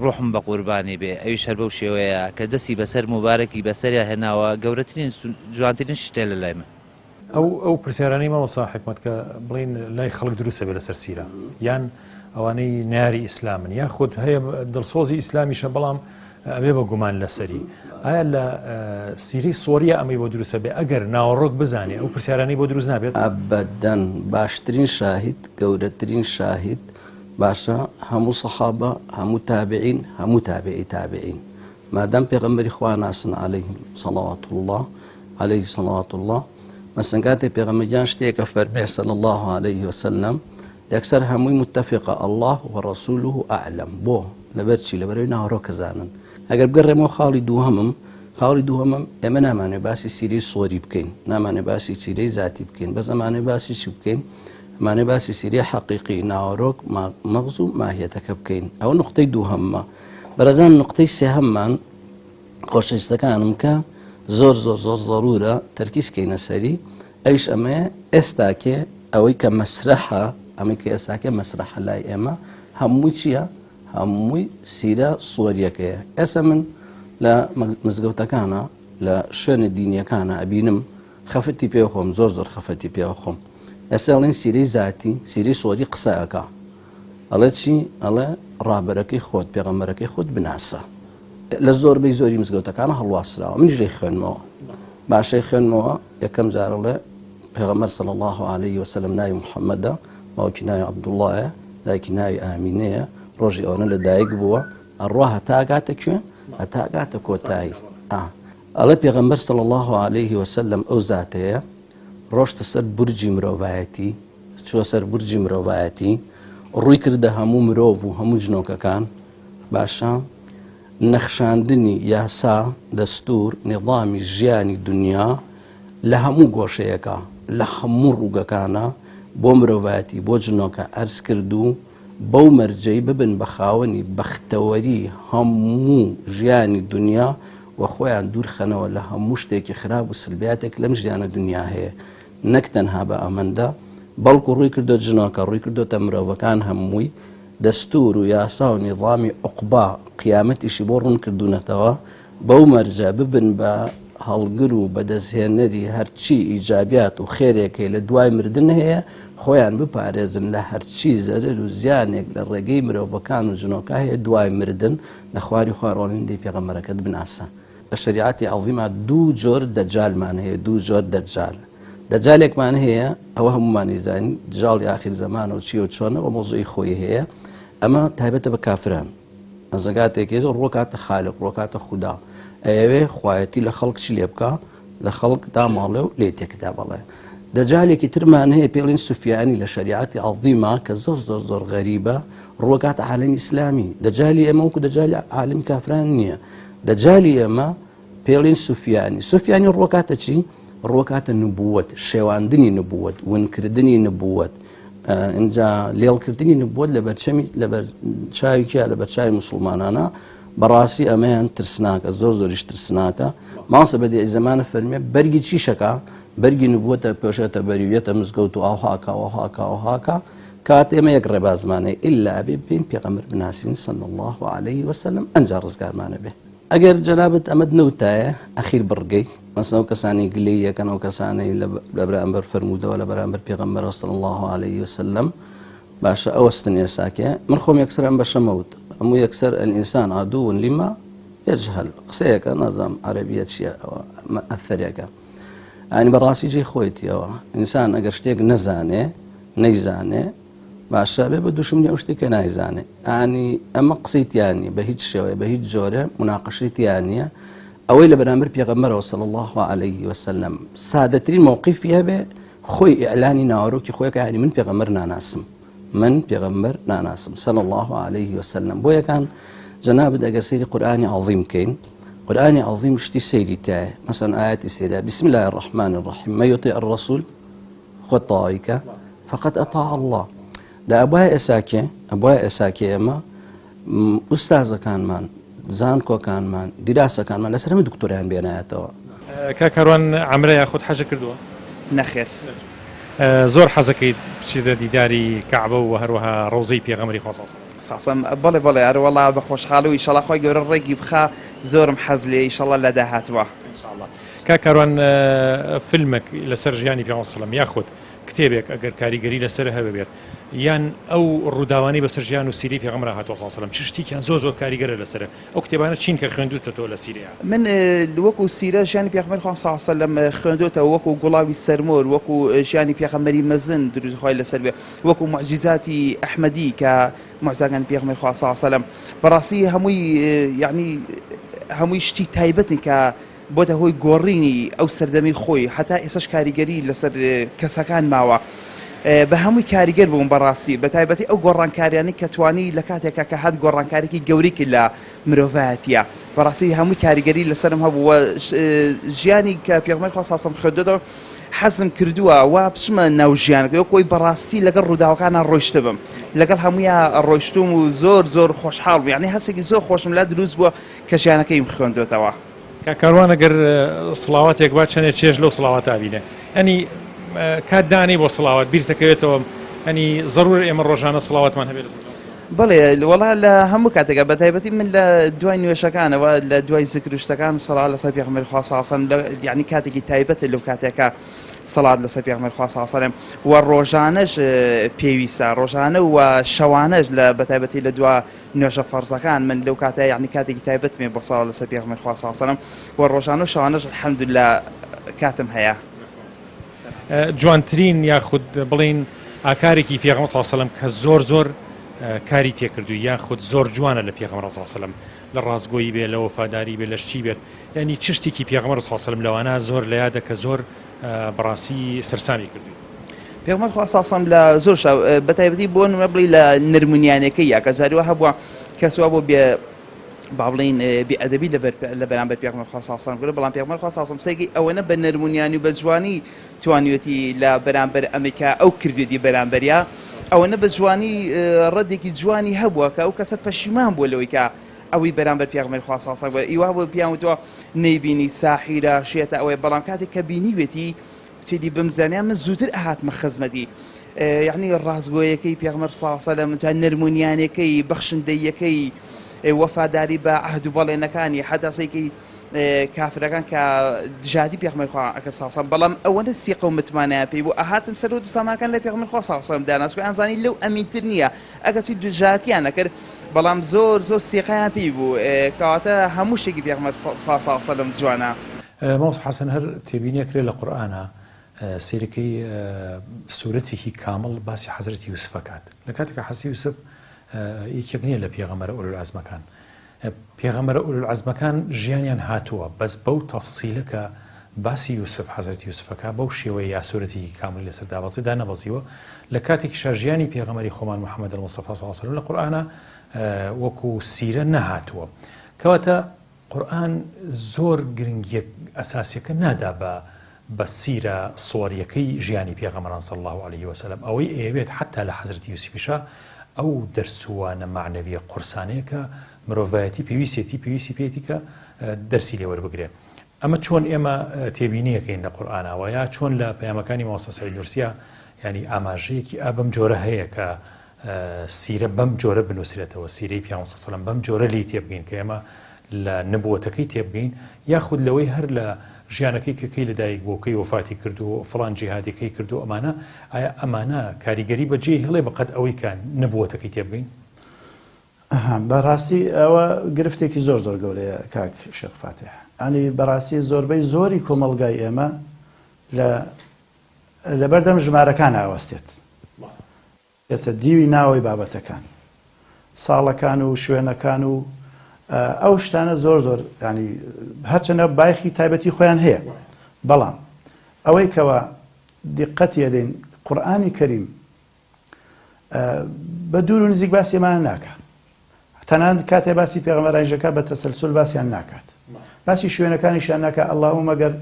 ڕۆحم بە قوربانی بێ ئەویش هەر بەو شێوەیە کە دەستی بەسەر مبارەکی بەسەریا هێناوە گەورەترین جوانترین شتێ لە لای من. ئەو پرسیارانەی مەوەسا حکمت کە بڵین لای خەڵک دروستە بێ لەسەر سیرە یان ئەوانەی ناری ئیسلامن یا خودت هەیە دڵسۆزی ئیسلامیشە بەڵام ئەبێ بە گومان لەسەری ئایا لە سیری سۆریە ئەمەی بۆ دروستە بێ ئەگەر ناوەڕۆک بزانێ ئەو پرسیارانەی بۆ دروست نابێت ئەبەدەن باشترین شاهید گەورەترین شاهید باشە هەموو سەحابە هەموو تابعین هەموو تابعی تابعین مادام پێغەمبەری خوا ناسن عەلەیه صەڵەوات الله مەسەن کاتێک پێغەمبەریان شتێکە فەرمێ صلی الله عليه وسلم یەکسەر هەمووی متفقە الله وەڕەسوولوه ئەعلەم بۆ لەبەرچی لەبەرەوەی ناوەڕۆکە زانن ئەگەر بگەڕێمەوە خاڵی دووهەمم ئێمە نامانێ باسی سیرەی سۆری بکەین نامانێ باسی سیرەی زاتی بکەین بەس ئەمانێ باسی چی بکەین ئەمانێ باسی سیرەی حەقیقی ناوەڕۆک مەغز و ماهیەتەکە بکەین ئەوە نقطەی دووهەممە بەڕێزان نقطەی سێهەممان خۆشەویستەکانم کە زۆر ضرورە تەرکیزکەینە سەری ئەیش ئەمەیە ئێستاکێ ئەوەی کە مەسرەحە ئەمەی کە ئێستاکێ مەسرەحە لای ئێمە هەمووی چییە؟ هەمووی سیرە سۆریەکەیە ئێستا من لە مزگەوتەکانە لە شوێنە دینیەکانە ئەبینم خەفەتی پێخۆم زۆر خەفەتی پێخۆم ئێستا ئەڵێن سیرەی زاتی سیرەی سۆری قسەکە ئەڵێ چی؟ ئەڵێ ڕابەرەکەی خۆت پێغەمبەرەکەی خۆت بناسە لە زۆربەی زۆری مزگەوتەکانە هەڵواسراوە منیش دەی خوێنمەوە باشەی خوێنمەوە یەکەم جارەڵێ پێغەمبەر صلی الله عليه وسلم ناوی محەممەدە باوکی ناوی عەبدوڵڵایە دایکی ناوی ئامینەیە ڕۆژی ئەوەنە لە دایک بووە ئەڕوا هەتاگاتە کوێن هەتاگاتە کۆتایی ئەڵێ پێغەمبەر صلی الله عليه وسلم ئەو زاتەیە ڕۆشتە سەر بورجی مرۆڤایەتی چووە سەر بورجی مرۆڤایەتی ڕووی کردە هەموو مرۆڤ و هەموو جنۆکەکان باشە نەخشاندنی یاسا دەستور نظامی ژیانی دنیا لە هەموو گۆشەیەکە لە هەموو ڕووگەکانە بۆ مرۆڤایەتی بۆ جنۆکە ئەرز کرد و بەو مەرجەی ببن بە خاوەنی بەختەوەری هەموو ژیانی دنیا و خۆیان دوور خەنەوە لە هەموو شتێکی خراپ و سلبیاتێک لەم ژیانە دنیا هەیە نەک تەنها بە ئەمەندە بەڵکو ڕووی کردو جنۆکە ڕووی کردوتە مرۆڤەکان هەمووی دەستور و یاسا و نیظامی عوقبا قیامەتیشی بۆ ڕوون کردوونەتەوە بەو مەرجە ببن بە هەڵگر و بەدەستهێنەری هەرچی ئیجابیات و خێرێکی لە دوای مردن هەیە خۆیان بپارێزن لە هەرچی زەرر و زیانێک لە ڕێگەی مرۆڤەکان و جنۆکە هەیە دوای مردن لە خواری خواڕۆنیندەی پێغەمبەرەکەت بناسە لە شریعەتی عەظیما دوو جۆر دەجالمان هەیە دوو جۆر دەجالێکمان هەیە ئەوە هەمومانی زانین دژاڵی ئاخر زەمانە و چی و چۆنە و مۆزوعی خۆی هەیە ئەمە تایبەتە بە کافران ئەزەگاتێکی ڕۆکاتە خالق ڕۆکاتە خودا ئەوێ خوایەتی لە خەڵک چی لێ بکە لە خەڵک داماڵێ و لێ تێکدا بەڵێ دەجالێکی ترمان هەیە پێڵین سوفیانی لە شریعەتی عەظیما کە زۆر غەریبە ڕۆکاتە عالەمی ئیسلامی دەجالی ئێمە وەکو دەجالی عالەمی کافران نییە دەجالی ئێمە پێڵین سوفیانی ڕۆکاتە چی؟ ڕۆکاتە نبووەت شێواندنی نبووەت ونکردنی نبووەت اینجا لێڵکردنی نبووەت لە بەرچاویکە لە بەرچاوی موسڵمانانە بەڕاستی ئەمەیان ترسناکە زۆریش ترسناکە ماسە بەدی زەمانە فەرمێ بەرگی چیشەکە بەرگی نبووەتە پێشێتە بەریوێتە مزگەوت و ئاوهاکە کات ئێمە یەک ڕێبازمانەیە ئیلا بێ بین پێغەمبەر بناسین صلی الله عليه وسلم ئەنجا ڕزگارمانە بێ ئەگەر جەنابەت ئەمەد نەوتایە ئەخیر بڕگەی مەسەڵەن ئەو کەسانی گلەی یەکەن ئەو کەسانەی لە بەرامبەر فەرموودەوە لە بەرامبەر پێغەمبەر صلی الله عليه وسلم باشە ئەوەستن ئێساکێ من خۆم یەکسەر ئەم بەشەمەوت هەموو یەکسەر ئەلئینسان عەدوٌ لیما یەجهەل قسەیەکە نازانم عەرەبیە چییە ئەوە ئەثەرێکە یعنی بەڕاستی جێی خۆیتیەوە ئینسان ئەگەر شتێک نەیزانێ باشە بێ بە دووشمنی ئەو شتێکە نایزانێ ئانی ئەمە قسەی تیانی بە هیچ شێوەیە بە هیچ جۆرە مناقەشەی تیانە ئەوەی لە بەرامبەر پێغەمبەرەوە صلی الله عليه وسلم سادەترین مووقیفی هەبێ خۆی ئیعلانی ناوەڕۆکی خۆیەکە یعنی من پێغەمبەر ناناسم صلی الله عليه وسلم بۆ یەکان جەنابەت ئەگەر سەیری قورئانی عەظیم بکەین قورئانی عەظیم شتی سەیری تایە مەسەڵەن ئایەتی سەیرە بسم الله الرحمن الرحیم من یطیع الرسول خۆ تەواویکە فقد ئەطاع الله دا ئەبوایە ئێساکێ ئێمە ئوستازەکانمان زانکۆکانمان دیراسەکانمان لەسەر ئەمە دکتۆریان بێنایەتەوە کاکەڕوان عەمرە یاخود حەجە کردووە؟ نەخێر زۆر حەزەکەیت بچیتە دیداری کەعبە و هەروەها ڕۆزەی پێغەمبەری خوا بەڵێ بەڵێ ئەروەڵا بە خۆشحاڵی و ئیشەڵا خۆی گەورە ڕێگی بخا زۆرم حەز لێ ئیشەڵا لە داهاتوە کاکاروان فیلمێک لەسەر ژیانی پێغەمبەر سەڵەم یاخود کتێبێک ئەگەر کاریگەری لەسەر هەبێ بێت یان ئەو ڕووداوانی بەسەر ژیان و سیری پێغەمبەر هاتووە صلی الله علیه و سلم چ شتێکیان زۆر کاریگەرە لەسەر ئەو کتێبانە چین کە خوێندووتەوە لە سیرەیە من وەکو سیرە ژیانی پێغەمبەر خوا صلی الله علیه و سلم خوێندوتەوە وەکو گوڵاوی سەرمۆر وەکو ژیانی پێغەمبەری مەزن دروست خۆی لەسەر بێ وەکو معجزاتی ئەحمەدی کە معجزەکان پێغەمبەر خوا صلی الله علیه و سلم بەڕاستی هەمووی یعنی هەمووی شتی تایبەتن کە بۆتە هۆی گۆڕینی ئەو سەردەمی خۆی هەتا ئێسش کاریگەری لەسەر کەسەکان ماوە بە هەمووی کاریگەر بووم بەڕاستی بە تایبەتی ئەو گۆڕانکاریانی کە توانی لە کاتێکە کە هات گۆڕانکارێکی گەورێکی لە مرۆڤایەتیە بەڕاستی هەمووی کاریگەری لەسرم هەبووە ژیانی کە پێغەمبەر خوا صلی الله علیه و سلم خوێندووە حەزم کردووە وا بچمە ناو ژیانەکە وەکۆی بەڕاستی لەگەڵ ڕووداوەکانە ڕۆیشتە بم لەگەڵ هەموویە ڕۆیشتوم و زۆر خۆشحاڵ بوو یعنی هەستێکی زۆر خۆشم لا دروست بووە کە ژیانەکەیم خوێندوێتەوە کاروان ئەگەر سڵاواتێک با چەندێک چێژ لەو سڵاواتە بینێ ئەنی کاتدانی بۆ سڵاوات بیرتەکەوێتەوە ئەنی ضرورە ئێمە ڕۆژانە سڵاواتمان هەبێت بەڵێ وڵا لە هەموو کاتێکە بە تایبەتی من لە دوای نوێشەکانەوە لە دوای زیکروشتەکان سەڵات لەسەر پێغەمبەر خوا صلی الله علیه و سلم یعنی کاتێکی تایبەتە لەو کاتێکە سەڵات لەسەر پێغەمبەر خوا صلی الله علیه و سلم و ڕۆژانەش پێویستە ڕۆژانە و شەوانەش لە بە تایبەتی لە دوا نوێژە فەرزەکان من لەو کاتە یعنی کاتێکی تایبەتمێ بۆ سەڵات لەسەر پێغەمبەر خوا صلی الله علیه و سلم و ڕۆژانە و شەوانەش الحەمدولله کاتم هەیە جوانترین یاخود بڵین ئاکارێکی پێغەمبەر صلی الله علیه و سلم کە زۆر کاری تێکردو یاخود زۆر جوانە لە پێغەمبەر صلی الله علیه و سلم لە ڕاستگۆیی بێ لە وەفاداری بێ لە شتی بێت یعنی چ شتێکی پێغەمبەر صلی الله علیه و سلم لەوانە زۆر لە یادە کە زۆر بەڕاستی سەرسامی کردووی پێغەمبەر خوا صلی الله علیه و سلم لە زۆر شەو بە تایبەتی بۆ نمونە بڵێ لە نەرمونیانەکەی کە جاریوە هەبووە کەسوا بۆ بێ با بڵین بێئەدەبی لە بەرامبەر پێغەمبەر خوا صلی الله علیه و سلم بەڵام پێغەمبەر خوا صلی الله علیه و سلم سێگی ئەوەنە بە نەرمونیانی و بە جوانی توانیوەتی لە بەرامبەر ئەمریکا ئەو کردوێتی بەرامبەریە ئەوەنە بە جوانی ڕەدێکی جوانی هەبووە کە ئەو کەسە پەشیمان بووە لەوەی کە ئەوەی بەرامبەر پێغەمبەر خوا صلی الله علیه و سلم ئیوا بۆ پیاوتەوە نەیبینی ساحیرە شێتە ئەوەی بەڵام کاتێک کە بینیوێتی تێدی بمزانیان من زووتر ئەهاتمە خزمەتی یعنی ڕاستگۆیەکەی پێغەمبەر صلی الله علیه و سلم نەرمونیانەکەی بەخشندەیەکەی وەفاداری بە عەهد و بەڵێنەکانی حەتا سەیکەی کافرەکان کە دژاتی پێغەمبەر خوا ئەکرد صلی الله علیه و سلم بەڵام ئەوەنە سیقە و متمانەیان پێی بوو ئەهاتن سەر و دووسامانەکان لە پێغەمبەر خوا صلی الله علیه و سلم داناسکۆ ئەنزانی لەو ئەمینتر نییە ئەگەچی دژاتیان نەکرد بەڵام زۆر سیقەیان پێی بوو کەواتە هەموو شتێکی پێغەمبەر خوا صلی الله علیه و سلم جوانە ماوس حەسەن هەر تێبینیەکرێت لە قورئانە سیرەکەی سوورەتێکی کامڵ باسی حەزرەتی یوسفەکات لە کاتێکە حەزرەتی یوسف یەکێک نییە لە پێغەمبەرە ئولوالعەزمەکان پێغەمبەرە ئولوالعەزمەکان ژیانیان هاتووە بەس بەو تەفسیلە کە باسی یوسف حەزرەتی یوسفەکە بەو شێوەیە یا سوورەتێکی کامڵی لەسەر دابەزیدا نەبەزیوە لە کاتێکیشە ژیانی پێغەمبەری خۆمان محەممەد الموستەفا صلی الله علیه و سلم لە قورئانە وەکو سیرە نەهاتووە کەواتە قورئان زۆر گرنگیە ئەساسیەکە نادا بە سیرە سۆڕیەکەی ژیانی پێغەمبەران صلی الله علیه و سلم ئەوەی ئەوێت حتا لە حەزرەتی یوسفیشە ئەو دەرسوانە معنەویە قورسانەیە کە مرۆڤایەتی پێویستی پێیەتی کە دەرسی لێ وەربگرێت ئەمە چۆن ئێمە تێبینیەکەین لە قورئانەوە یا چۆن لە پەیامەکانی مامۆستا سەعید نورسیە ینی ئاماژەیەکی بەم جۆرە هەیە کە سیرە بەم جۆرە بنووسرێتەوە سیرەی پیامبەر صلی الله علیه و سلم بەم جۆرە لی تێبگەین کە ئێمە لە نبوەتەکەی تێبگەین یاخود لەوەی هەر لە ژیانەکەی کەکەی لەدایک بۆکەی وفاتی کردو فڵان جیهادەکەی کردو ئەمانە ئایا ئەمانە کاریگەری بەجێ هەڵێ بەقەد ئەوەی کە نبوەتەکەی تێبگەین بەڕاستی ئەوە گرفتێکی زۆر گەورەیە کاک شێخ فاتح ئەنی بەڕاستی زۆربەی زۆری کۆمەڵگای ئێمە لە بەردەم ژمارەکان ئاوەستێت ئێتە دیوی ناوەی بابەتەکان ساڵەکان و شوێنەکان و ئەو شتانە زۆر ینی هەرچەندە بایخی تایبەتی خۆیان هەیە بەڵام ئەوەی کەوە دیقەتی ئەدەین قورئانی کەریم بە دوور و نزیک باسی ئێمانە ناکات تەنانەت کاتێ باسی پێغەمبەرانیشەکە بە تەسەلسول باسییان ناکات باسی شوێنەکانیشیان ناکات ئەڵڵاهومە مەگەر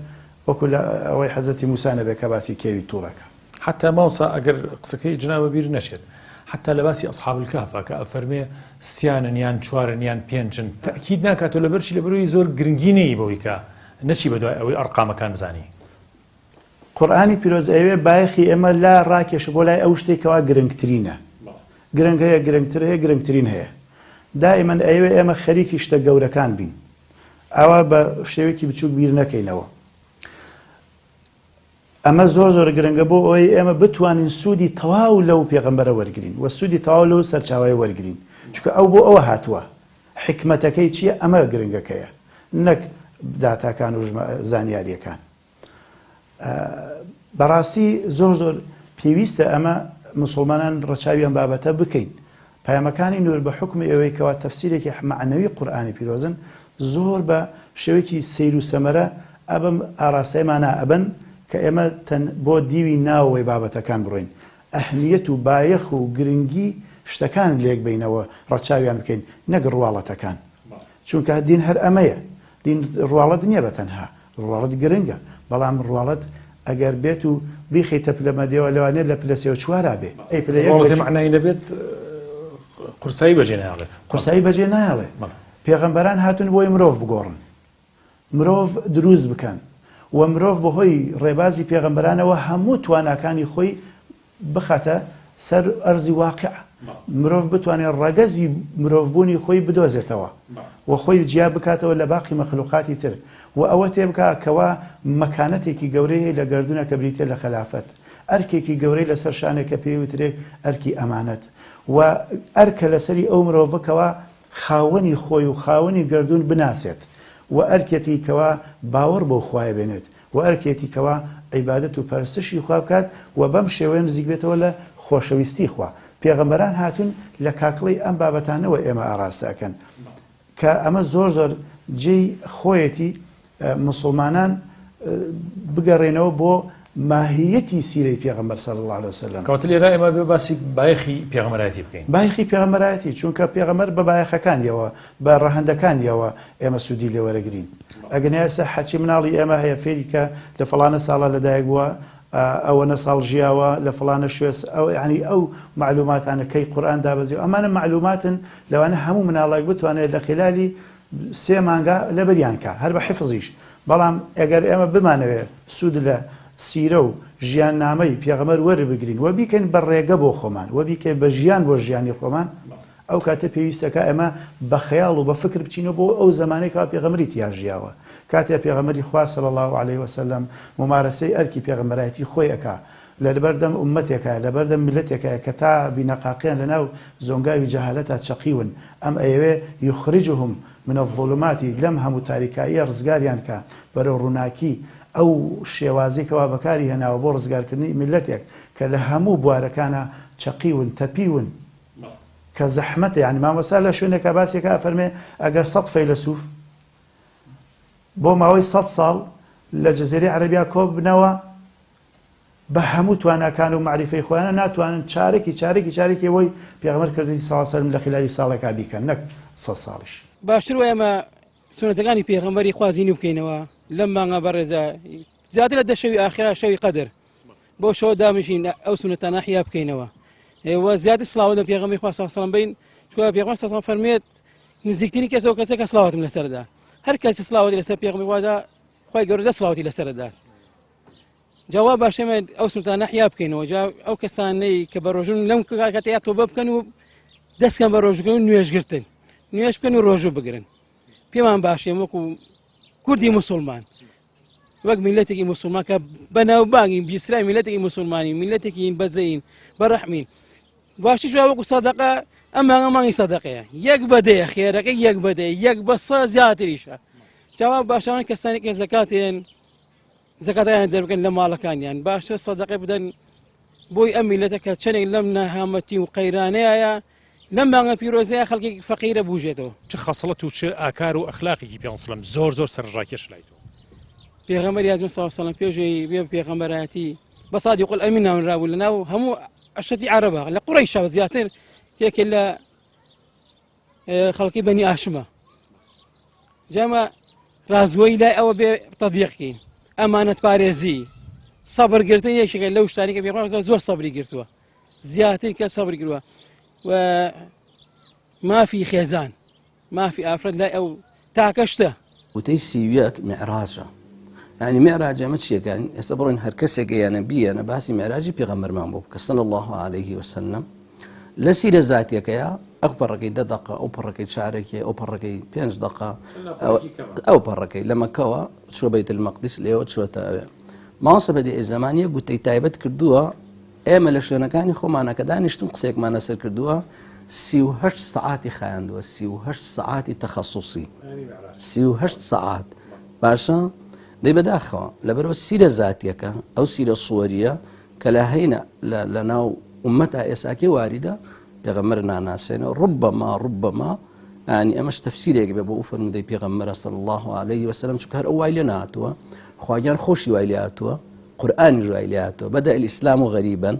وەکو ئەوەی حەزەتی موسا نەبێت کە باسی کێوی تووڕەکە حتا ماوسا ئەگەر قسەکەی جنابە بیر نەچێت حتا لە باسی ئەصحاب الکهف کە ئەفەرمێ سیانن یان چوارن یان پێنجن تەکید ناکاتەوە لەبەرچی لەبەرەوەی زۆر گرنگی نەیە بەوەی کە نەچی بەدوای ئەوەی ئەرقامەکان بزانی قورئانی پیرۆز ئەوێ بایەخی ئێمە لا ڕاکێشە بۆ لای ئەو شتێکەوە گرنگترینە گرنگ هەیە گرنگتر هەیە گرنگترین هەیە دائما ئەوێ ئێمە خەریکی شتە گەورەکان بین ئەوە بە شێوەیەکی بچووک بیر نەکەینەوە ئەمە زۆر گرنگە بۆ ئەوەی ئێمە بتوانین سوودی تەواو لەو پێغەمبەرە وەرگرین و سوودی تەواو لەو سەرچاوای وەرگرین چونکە ئەو بۆ ئەوە هاتووە حکمەتەکەی چییە ئەمە گرنگەکەیە نەک داتاکان و زانیاریەکان بەڕاستی زۆر پێویستە ئەمە مسلمانان ڕەچاویان بابەتە بکەین پایامەکانی نور بە حکمی ئەوەی کەوا تەفسیرێکی معنەوی قورئانی پیرۆزن زۆر بە شێوەیەکی سیر و سەمەرە ئەبم ئاراستەیمانە ئەبن کە ئێمە بۆ دیوی ناوەوەی بابەتەکان بڕۆین ئەهمیەت و بایەخ و گرنگی شتەکان لێک بینەوە ڕەچاویان بکەین نەک ڕواڵەتەکان چونکە دین هەر ئەمەیە دین ڕواڵەت نییە بەتەنها ڕواڵەت گرنگە بەڵام ڕواڵەت ئەگەر بێت و بیخیتە پلەمەدەوە لەوانێت لە پلەسەوە چوارا بێ ئەی معنای نەبێت قورسایی بەجێ نایڵێت قورسایی بەجێ نایڵێ پێغەمبەران هاتون بۆی مرۆڤ بگۆڕن مرۆڤ دروست بکەن و مرۆڤ بەهۆی ڕێبازی پێغەمبەرانەوە هەموو تواناکانی خۆی بخاتە سەر ئەرزی واقع مرۆڤ بتوانێت ڕەگەزی مرۆڤبوونی خۆی بدۆزێتەوە و خۆی جیا بکاتەوە لە باقی مەخلوقاتی تر و ئەوە تێبکە کەوا مەکانەتێکی گەورەی لە گردونە کە بریتێ لە خلافەت ئەرکێکی گەورەی لەسەر شانێک کە پێی وترێ ئەرکی ئەمانەت و ئەرکە لەسەری ئەو مرۆڤەکەوە خاوەنی خۆی و خاوەنی گردون بناسێت و ئەرکێتی کەوا باوەڕ بۆ خوایە بێنێت و ئەرکێتی کەوا عیبادەت و پەرستشی خوا بکات و بەم شێوەیە نزیک بێتەوە لە خۆشەویستی خوا پێغەمبەران هاتون لە کاکڵەی ئەم بابەتانەوە ئێمە ئاراستەکەن کە ئەمە زۆر جێی خۆیەتی مسلمانان بگەڕێنەوە بۆ ماهیەتی سیرەی پێغەمبەر صلی الله عليه وسلم کەواتە لێرە ئێمە بێ باسی بایەخی پێغەمبەرایەتی بکەین بایەخی پێغەمبەرایەتی چونکە پێغەمبەر بە بایەخەکانیەوە بە ڕەهەندەکانیەوە ئێمە سوودی لێ وەرەگرین ئەگەنیاسە حەچی مناڵی ئێمە هەیە فێری کە لە فڵانە ساڵە لەدایک بووە ئەوەنە ساڵ ژیاوە لە فڵانە شوێس ئەو ینی ئەو معلوماتانە کەی قورئان دابەزی ئەمانە معلوماتن لەوانە هەموو مناڵێک بتوانێت لە خلالی 3 مانگا لەبەریان کە هەر بە حفزیش بەڵام ئەگەر ئێمە بمانەوێت سوود لە سیرە و ژیان نامەی پێغەمبەر وەربگرین و بیکەین بە ڕێگە بۆ خۆمان و بیکەین بە ژیان بۆ ژیانی خۆمان ئەو کاتە پێویستەکە ئێمە بە خەیاڵ و بە فکر بچینەوە بۆ ئەو زمانەی کە پێغەمبەری تیا ژیاوە کاتێ پێغەمبەری خوا صلی الله عليه وسلم ممارسەی ئەرکی پێغەمبەرایەتی خۆی ئەکا لەبەردەم ئومەتێکە لەبەردەم میلەتێکە کە تا بینەقاقیان لەناو زۆنگاوی جەهالەتە چەقیون ئەم ئەوێ یخرجهم من الظلمات لەم هەموو تاریکاییە ڕزگاریان کە بەرەو ڕووناکی ئەو شێوازێکەوە بەکاری هێناوە بۆ ڕزگارکردنی میلەتێک کە لە هەموو بوارەکانە چەقیون تەپیون کە زەحمەتە یعنی مامۆستا لە شوێنێکە باسێکە فەرمێ ئەگەر 100 فەیلسوف بۆ ماوەی 100 ساڵ لە جەزیرەی عەرەبیا کۆ بنەوە بە هەموو تواناکان و معریفەی خۆیانە ناتوانن چارێکی ئەوەی پێغەمبەر کردی صلی الله علیه وسلم لە خلالی ساڵێکا بیکەن نەک 100 ساڵیش باشتر وایە ئەمە سونەتەکانی پێغەمبەری خوا زیینی بکەینەوە لەم مانگە بەڕێزە زیاتر لە دەشەوی ئاخرا شەوی قەدر بۆ شەوە دامژین ئەو سونەتانە حیا بکەینەوە و زیاتر سڵاوات لە پێغەمبەری خوا صلی الله علیه وسلم بین چونکە پێغەمبەر صلی الله علیه وسلم فەرمێت نزیکترین کەسەوە کەسێکە سڵاواتم لەسەردا هەر کەسێ سڵاواتی لەسەر پێغەمبەری خوادا خوای گەورە دە سڵاواتی لەسەردا جواب باشەمە ئەو سونەتانە حیا بکەینەوە جا ئەو کەسانەی کە بە ڕۆژون لەم کاتەیە تۆبە بکەن و دەستکەن بە ڕۆژگرتن و نوێژگرتن نوێژ بکەن و ڕۆژوو بگرن پێمان باشێ وەکو کوردی مسلمان وەک میلەتێکی مسلمان کە بەناوبانگین بیسرای میلەتێکی مسلمانی میلەتێکی بەزەین بەڕەحمین باشی شوێ وەکو سەدەقە ئەم مانگی سەدەقەیە یەک بەدەیە خێرەکەی یەک بەدەیە یەک بە 100 زیاتریشە جواب باشەوان کەسانی کە زەکاتێن زەکاتیان دەربکەن لە ماڵەکانیان باشتر سەدەقە بدەن بۆی ئەم میلەتەکە چەندێک لەم نەهامەتی و قەیرانەیە لەم مانگە پیرۆزەیە خەڵکی فەقیرە بوژێتەوە چ خەسڵەت و چ ئاکار و ئەخلاقێکی پێ سڵم زۆر سەرڕاکێش لایتەوە پێغەمبەری ئەعزەم صلی الله علیه وسلم پێشەوەی بێ پێغەمبەرایەتی بە صادق الئەمین ناونرابوو لەناو هەموو عەشەتی عەرەبە لە قوڕەیشەوە زیاتر یەکێک لە خەڵکی بەنی هاشمە جەمە ڕازگۆیی لای ئەوە بێ تەطبیقکەین ئەمانەت پارێزی سەبرگرتن یەکێکە لەو شتانی کە پێغەمبەر زۆر سەبری گرتووە زیاتر کە سەبری کردووە و مافی خێزان مافی ئافرەت لای ئەو تاکە شتە وتەی سیویەک معراجە يعني معراج ئەمە چیەکان ئێستا بڕۆین هەر کەسێک یانە بیەنە باسی معراجی پێغەمبەرمان بۆ بکە صلی الله عليه وسلم لە سیرە زاتیەکەیە ئەو پەڕەکەی 10 دقە ئەو پەڕەکەی چارێکی ئەو پەڕەکەی 5 دقە ئەو پەڕەکەی لەمەکەوە چۆ بەیت المەقدس لێوە چۆتە ئەوێ ماوەسە بەدی ئێزەمانیە گوتەی تایبەت کردووە ئێمە لە شوێنەکانی خۆمانە کە دانیشتون قسێکمانە سەر کردووە 38 سعاتی خایاندووە 38 سعاتی تەخەسوسی 38 سعات باشە دەی بەداخەوە لەبەرەوە سیرە زاتیەکە ئەو سیرە سووەریە کە لە هەینە لە ناو ئومەتا ئێساکی واریدە پێغەمبەر ناناسێنەوە ڕوبەما ینی ئەمەش تەفسیرێک بێ بۆ ئەو فەرمودەی پێغەمبەرە صلی الله عليه وسلم چونکە هەر ئەو وای لێ نهاتووە خواگیان خۆشی وای لێ هاتووە قورئانیش وای لێ هاتووە بدأ الإسلام غەریبەن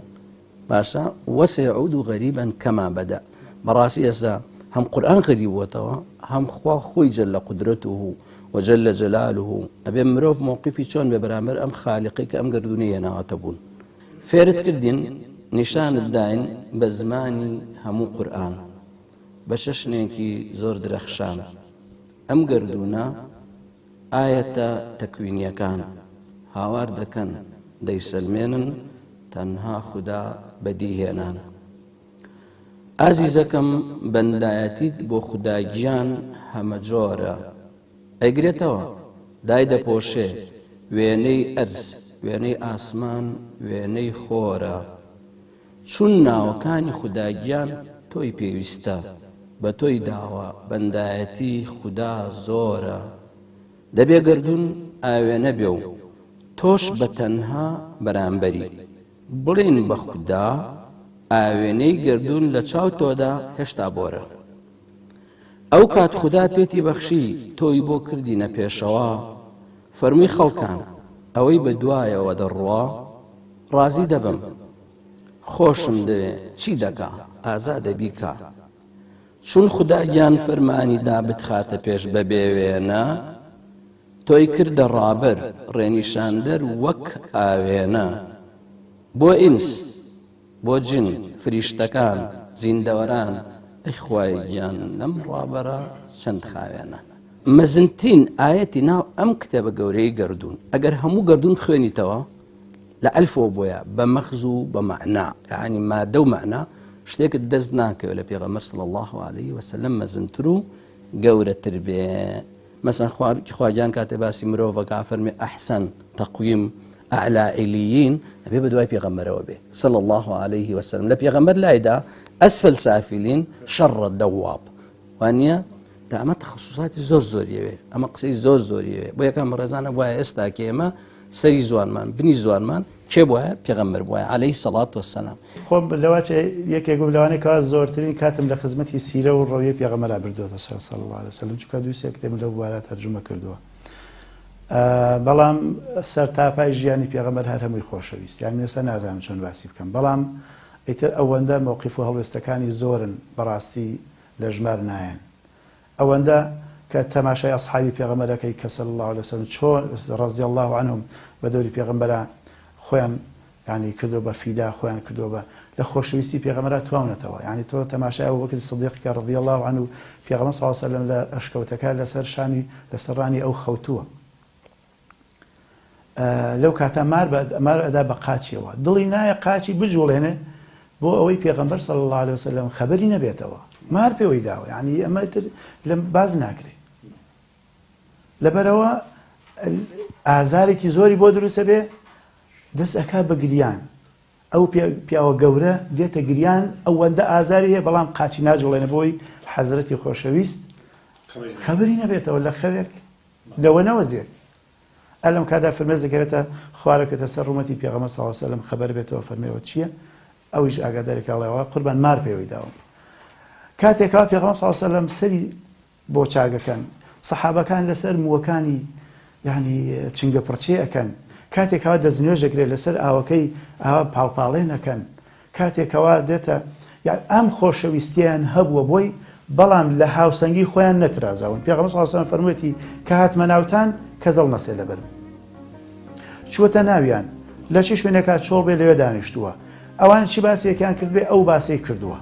باشە وسيعود غەریبەن کەما بدأ بەڕاستی ئێستا هەم قورئان غەریب بووەتەوە هەم خوا خۆی جەلە قودرەته وجل جلاله ئەبێ مرۆڤ مووقیفی چۆن بێ بەرامبەر ئەم خالیقی کە ئەم گردونەی هێناوەتە بوون فێرت کردین نیشانت داین بە زمانی هەموو قورئان بە شەشنێکی زۆر درەخشان ئەم گردونە ئایەتە تەکوینیەکان هاوار دەکەن دەیسەلمێنن تەنها خوددا بەدیهێنان ئازیزەکەم بەندایەتیت بۆ خوداگیان هەمە جۆرە ئەیگرێتەوە دای دەپۆشێ وێنەی ئەرز وێنەی ئاسمان وێنەی خۆرە چون ناوەکانی خوداگیان تۆی پێویستە بە تۆی داوە بەندایەتی خوددا زۆرە دەبێ گردون ئاوێنە بێ و تۆش بە تەنها بەرامبەری بڵێن بە خوددا ئاوێنەی گردون لە چاو تۆدا هێشتا بۆرە ئەو کات خوددا پێتی بەخشی تۆی بۆ کردینە پێشەوە فەرمی خەڵکان ئەوەی بە دوایەوە دەڕوا ڕازی دەبم خۆشم دەوێ چی دەکا ئازادە بیکە چون خوددا گیان فەرمانی دا بتخاتە پێش بەبێوێنە تۆی کردە ڕابەر ڕێنیشاندەر وەک ئاوێنە بۆ ئینس بۆ جن فریشتەکان زیندەوەران ئەی خوای گیان لەم ڕابەرە چەند خاوێنە مەزنترین ئاەتی ناو ئەم کتێبە گەورەی گردون ئەگەر هەموو گردون خوێنیتەوە لە ئەلفەوە بۆیە بە مەخز و بە مەعنا یعنی مادە و مەعنا شتێکت دەست ناکەوێت لە پێغەمبەر صلی الله عليه وسلم مەزنتر و گەورەتر بێ مەسەن خواگیان کاتێ باسی مرۆڤەکە فەرمێ ئەحسەن تەقویم ئەعلا عیلیین ئەبێ بە دوای پێغەمبەرەوە بێ صلی الله عليه وسلم لە پێغەمبەر لایدا ئەسفل سافلین شەڕە دەواب وانە تا ئەمە تەخەسوساتی زۆر زۆریەوێ ئەمە قسەی زۆر زۆریەوێ بۆ یەکەم ڕێزانە وایە ئێستا کە ئێمە سەری زوانمان بنی زوانمان کێ بواە پێغەمبەر بواە عەلەیهی سەڵات وەسەلام خۆم لەواتە یەکێک لەوانەیە کە زۆرترین کاتم لە خزمەتی سیرە و ڕۆیە پێغەمبەرا بردووەتە سەر صلی الله عليه وسلم چونکە دوو سێ کتێبم لەو بوارە تەرجمە کردووە بەڵام سەرتاپای ژیانی پێغەمبەر هەر هەمووی خۆشەویست یان ئێستا نازانم چۆن باسی بکەم بەڵام ئیتر ئەوەندە مووقیف و هەڵوێستەکانی زۆرن بەڕاستی لە ژمار نایەن ئەوەندە کە تەماشای ئەسحابی پێغەمبەرەکەی کە صلی الله عليه وسلم چۆن ڕەضی الله عنهم بە دەوری پێغەمبەرە خۆیان ینی کردو بە فیدا خۆیان کردو بە لە خۆشەویستی پێغەمبەرە تواونەتەوە ینی تۆ تەماشای ئەبوبەکر سیدیق کە ڕەضی الله عنه پێغەمبەر صلی الله عليه وسلم لە ئەشکەوتەکە لەسەر شانی لەسەر ڕانی ئەو خەوتووە لەو کاتە مار ئەدا بە قاچیەوە دڵی نایە قاچی بجوڵێنێ بۆ ئەوەی پێغەمبەر صلی الله عليه وسلم خەبەری نەبێتەوە مار پێوەی داوە ینی ئەمە تر لەم باز ناکرێت لەبەرەوە ئازارێکی زۆری بۆ دروستە بێ دەست ئەکا بە گریان ئەو پیاوە گەورە دێتە گریان ئەوەندە ئازاری هەیە بەڵام قاچی ناجوڵێنە بۆی حەزرەتی خۆشەویست خەبەری نەبێتەوە لە خەوێک لەوەنەوە زێر ئەلەم کادا فەرمێز دەکەوێتە خوارەکەتە سەر ڕوومەتی پێغەمبەر صلی الله عليه وسلم خەبەر بێتەوە فەرمێەوە چییە ئەویش ئاگادارێک ئەڵێەوە قوربان مار پێوەی داوە کاتێکەوە پێغەمبەر صلی الله عليه وسلم سەری بۆ چاگەکەن سەحابەکان لەسەر مووەکانی یعنی چنگە پڕچێ ئەەکەن کاتێکەوە دەستنوێژەکرێت لەسەر ئاوەکەی ئاوا پاڵپاڵێ نەکەن کاتێکەوە دێتە ئەم خۆشەویستیان هەبووە بۆی بەڵام لە هاوسەنگی خۆیان نەترازاون پێغەمبەر صلی الله عليه وسلم فەرموویەتی کە هاتمە ناوتان کەزەڵ نەسێ لەبەرم چووەتە ناویان لە چی شوێنێکات چۆڵ بێ لەوێ دانیشتووە ئەوان چی باسیەکیان کرد بێ ئەو باسی کردووە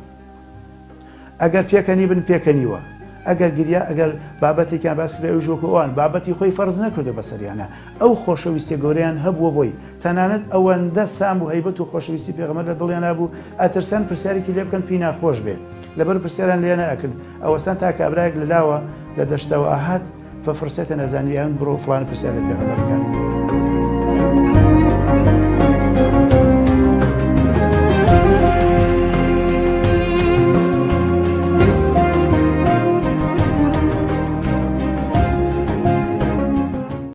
ئەگەر پێکەنی بن پێکەنیوە ئەگەر گریا ئەگەر بابەتێکیان باس بێ ژۆکەوان بابەتی خۆی فەرز نەکردو بەسەریانە ئەو خۆشەویستی گەورەیان هەبووە بۆی تەنانەت ئەوەندە سام و هەیبەت و خۆشەویستی پێغەمبەر لە دڵیان نبوو ئەترسان پرسیارێکی لێ بکەن پێی ناخۆش بێ لەبەر پرسیاران لێ نەکرد ئەوەسان تا کابراایك لەلاوە لە دەشتەوە ئاهات فەفرسێتە نەزانیان بڕۆ فڵان پرسیار لە پێغەمبەر بکەن.